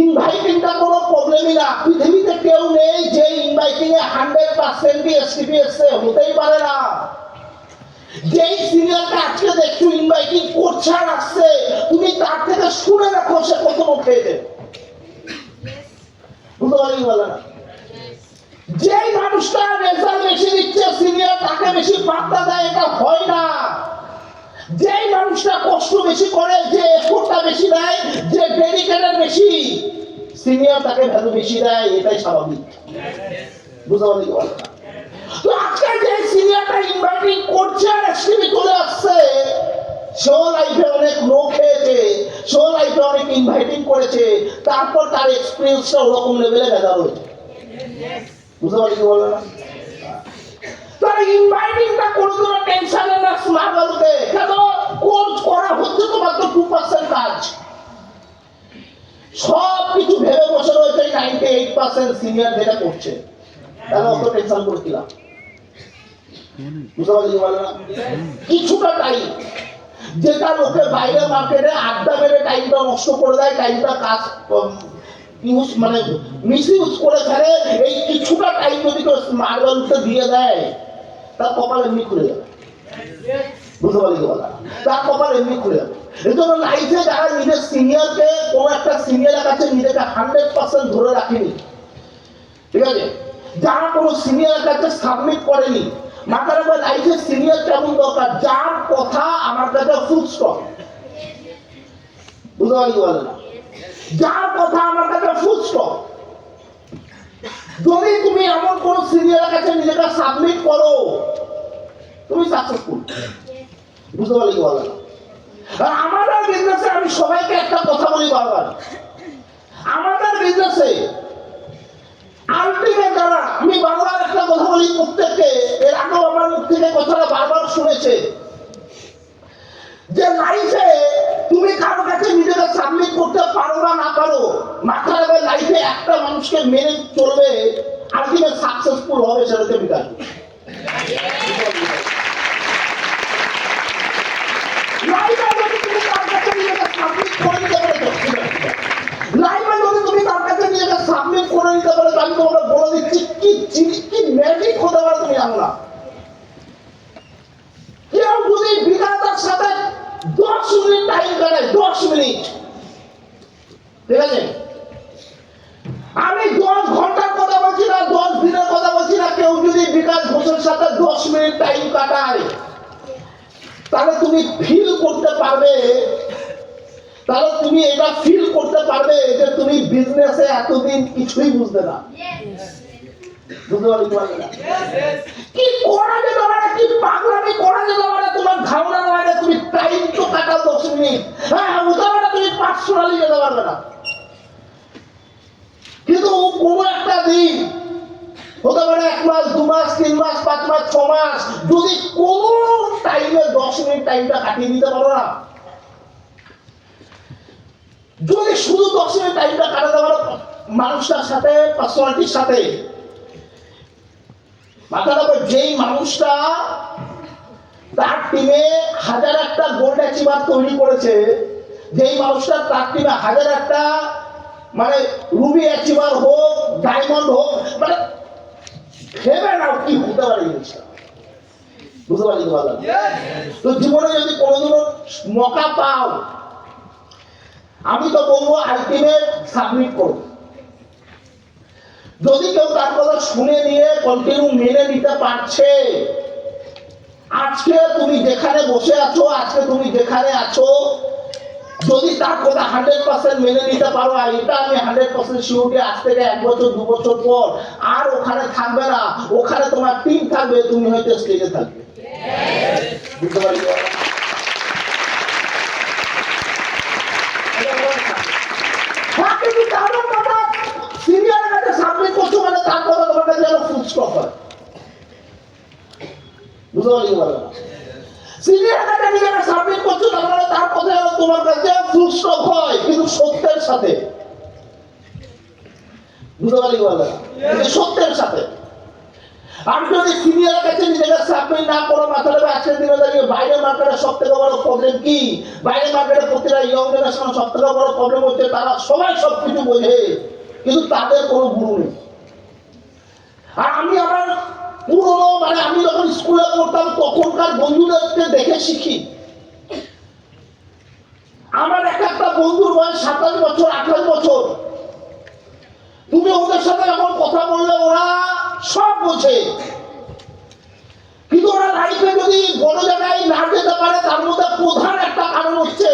ইনভাইটিংটা কোনো প্রবলেমই না। পৃথিবীতে কেউ নেই যে ইনভাইটিং এ 100% এসটিপিএস হতেই পারে না। যেই সিনিয়রটা আজকে দেখছো ইনভাইটিং করছে আর আসছে, তুমি তার থেকে শুনে রাখো সে কত মুখ খেয়েছে, বুঝতে পারি বলে না। যেই মানুষটা রেজাল্ট বেশি দিচ্ছে সিনিয়র তাকে বেশি পাত্তা দেয়, এটা হয় না। যেই মানুষটা কষ্ট বেশি করে, যে এফোর্টটা বেশি দেয়, যে ডেডিকেটেড বেশি, সিনিয়র তাকে ভ্যালু বেশি দেয়, এটাই স্বাভাবিক, বুঝতে পারি বলে না। তো আজকে যে সিনিয়রটা ইনভাইটিং করছে আর এসটিভি চলে আসছে, সেও লাইফে অনেক লো খেয়েছে, সেও লাইফে অনেক ইনভাইটিং করেছে, তারপর তার এক্সপিরিয়েন্সটা ওরকম লেভেলে ভেজাল হয়েছে, বুঝতে পারি বলে না। তার ইনভাইটিংটা কোনো কোনো টেনশনে না, স্মার্ট ভ্যালুতে কেন কোর্স করা হচ্ছে তো মাত্র 2% কাজ, সব কিছু ভেবে বসে রয়েছে 98% সিনিয়র যেটা করছে, তাহলে অত টেনশন করছিলাম, বুঝতে পারছি বলে না। কিছুটা টাইম যেটা লোকে বাইরে মার্কেটে আড্ডা মেরে টাইমটা নষ্ট করে দেয়, টাইমটা কাজ ইউজ মানে মিস ইউজ করে ফেলে, এই কিছুটা টাইম যদি কেউ স্মার্ট ভ্যালুতে দিয়ে দেয়, তার কপাল এমনি খুলে যাবে, বুঝতে পারি কি বলা, তার কপাল এমনি খুলে যাবে। এই জন্য লাইফে যারা নিজের সিনিয়রকে, কোনো একটা সিনিয়রের কাছে নিজেকে 100% ধরে রাখেনি, ঠিক আছে, যারা কোনো সিনিয়রের কাছে সাবমিট করেনি, মাথার উপর লাইফে সিনিয়র কেমন দরকার, যার কথা আমার কাছে ফুল স্টপ, বুঝতে পারি বলে না, যার কথা আমার কাছে ফুল স্টপ। যদি তুমি এমন কোন সিনিয়রের কাছে নিজেকে সাবমিট করো, তুমি সাকসেসফুল, বুঝতে পারলি কি বলে না। আর আমাদের বিজনেসে আমি সবাইকে একটা কথা বলি বারবার, আমাদের বিজনেসে আলটিমেট যারা, আমি বারবার একটা কথা বলি প্রত্যেককে, এর আগেও আমার মুখ থেকে কথাটা বারবার শুনেছে, যে লাইফে তুমি কারো কাছে নিজেকে সাবমিট করতে পারো বা না পারো, মাথার উপর লাইফে একটা মানুষকে মেনে চলবে, আলটিমেট সাকসেসফুল হবে সেটাকে বিকাশ। লাইফে যদি তুমি তার কাছে নিজেকে সাবমিট করে নিতে পারো, লাইফে যদি তুমি তার কাছে নিজেকে সাবমিট করে নিতে পারো, আমি তোমাকে বলে দিচ্ছি কি জানো না। কেউ যদি বিধাতার সাথে 10 মিনিট টাইম কাটায়, 10 মিনিট, ঠিক আছে, আমি 10 ঘন্টার কথা বলছি না, 10 দিনের কথা বলছি না, কেউ যদি বিকাশ ঘোষের সাথে 10 মিনিট টাইম কাটায়, তাহলে তুমি ফিল করতে পারবে, তাহলে তুমি এটা ফিল করতে পারবে যে তুমি বিজনেসে এতদিন কিছুই বুঝতে না, বুঝতে পারবে না কি করা যেতে পারে, কি পাগলামি করা যেতে পারে, তোমার ধারণা নয়, তুমি টাইম তো কাটাও 10 মিনিট, হ্যাঁ হতে পারে তুমি পার্সোনালি যেতে পারবে না, কিন্তু কোনো একটা দিন হতে পারে 1 মাস 2 মাস 3 মাস 5 মাস 6 মাস, যদি কোনো টাইমে 10 মিনিট টাইমটা কাটিয়ে দিতে পারো না, যদি শুধু 10 মিনিট টাইমটা কাটাতে পারো মানুষটার সাথে, পার্সোনালিটির সাথে, মাথাটা যেই মানুষটা তার টিমে 1000-একটা গোল্ড অ্যাচিভার তৈরি করেছে, যেই মানুষটা তার টিমে 1000-একটা মানে রুবি অ্যাচিভার হোক, ডায়মন্ড হোক, মানে ভেবে নাও কি হতে পারে জিনিসটা, বুঝতে পারি তো জীবনে যদি কোনোদিনও মৌকা পাও, আমি তো বলবো আলটিমেট সাবমিট করো। যদি কেউ তার কথা শুনে নিয়ে কন্টিনিউ মেনে নিতে পারছে, আজকে তুমি যেখানে বসে আছো, আজকে তুমি যেখানে আছো, যদি তার কথা 100% মেনে নিতে পারো, আর এটা আমি 100% শিওরিটি, আজ থেকে 1 বছর 2 বছর পর আর ওখানে থাকবে না, ওখানে তোমার টিম থাকবে, তুমি হয়তো স্টেজে থাকবে, বুঝতে পারি সিনিয়রের কাছে সাবমিট করছো মানে তার কথা তোমার কাছে যেন ফুল স্টপ হয়, বুঝতে পারি সিনিয়রের কাছে নিজেকে সাবমিট করছো তার তার কথা যেন তোমার কাছে ফুল স্টপ হয়, কিন্তু সত্যের সাথে, বুঝতে পারি সত্যের সাথে। আর যদি সিনিয়রের কাছে নিজেকে সাবমিট না করো, মাথায় আজকের দিনে দাঁড়িয়ে বাইরের মার্কেটে সব থেকে বড় প্রবলেম কি, বাইরের মার্কেটে প্রতিটা ইয়ং জেনারেশন সব থেকে বড় প্রবলেম হচ্ছে তারা সবাই সবকিছু বোঝে, কিন্তু তাদের কোনো গুরু নেই। আর আমি আমার পুরনো মানে আমি যখন স্কুলে পড়তাম তখনকার বন্ধুদেরকে দেখে শিখি। আমার একটা বন্ধুর বয়স 27 বছর 28 বছর, তুমি ওদের সাথে যখন কথা বললে ওরা সব বোঝে, কিন্তু ওরা লাইফে যদি বড় জায়গায় না যেতে পারে, তার মধ্যে প্রধান একটা কারণ হচ্ছে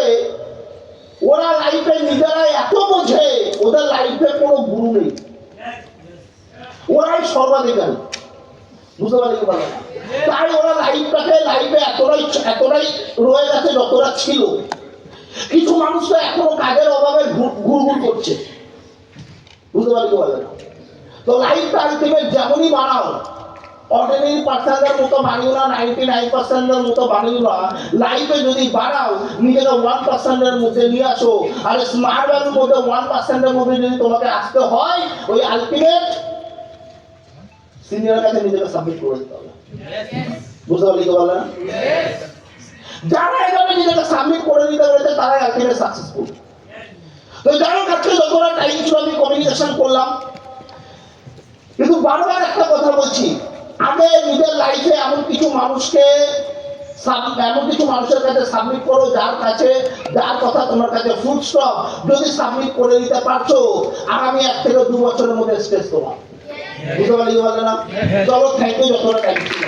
ওরা লাইফে নিজেরাই এত বোঝে, ওদের লাইফে কোনো গুরু নেই, ওরাই সর্বাধিকারী, বুঝতে পারি না, তাই ওরা লাইফে এতটাই রয়ে গেছে যতটা ছিল। কিছু মানুষ তো এখনো কাজের অভাবে ঘুরঘুর করছে, বুঝতে পারি না। তো লাইফটা আলটিমেট যেমনই বানাও, অর্ডিনারি পার্সেন্টের মতো বানিও না, 99% মতো বানিও না, লাইফে যদি বানাও নিজেকে 1% মধ্যে নিয়ে আসো, আর স্মার্ট ভ্যালুর মধ্যে 1% মধ্যে যদি তোমাকে আসতে হয়, ওই আলটিমেট সিনিয়রের কাছে নিজেকে সাবমিট করে দিতে হবে, বুঝতে পারলি তো বলে না? যারা এভাবে নিজেকে সাবমিট করে দিতে পারছে তারাই আলটিমেট সাকসেসফুল। তো যারা কাছে যতটা টাইম ছিল আমি কমিউনিকেশন করলাম, কিন্তু বারবার একটা কথা বলছি, আগে নিজের লাইফে এমন কিছু মানুষের কাছে সাবমিট করো যার কথা তোমার কাছে ফুল স্টপ, যদি সাবমিট করে দিতে পারছো আগামী 1 থেকে 2 বছরের মধ্যে স্টেজ তোমার, বুঝতে পারলি বলে না? চলো থ্যাংক ইউ, যতটা টাইম ছিল।